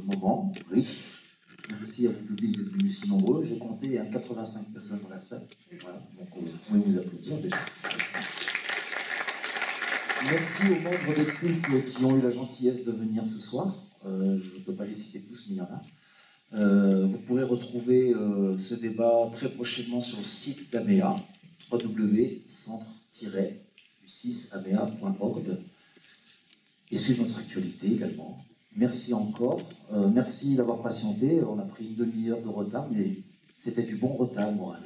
moment riche. Merci à vous, public, d'être venu si nombreux. J'ai compté 85 personnes dans la salle. Voilà, donc vous pouvez vous applaudir déjà. Merci aux membres des cultes qui ont eu la gentillesse de venir ce soir. Je ne peux pas les citer tous, mais il y en a. Vous pourrez retrouver ce débat très prochainement sur le site d'AMEA, www.centre-du6amea.org. Et suivre notre actualité également. Merci encore. Merci d'avoir patienté. On a pris une demi-heure de retard, mais c'était du bon retard moral.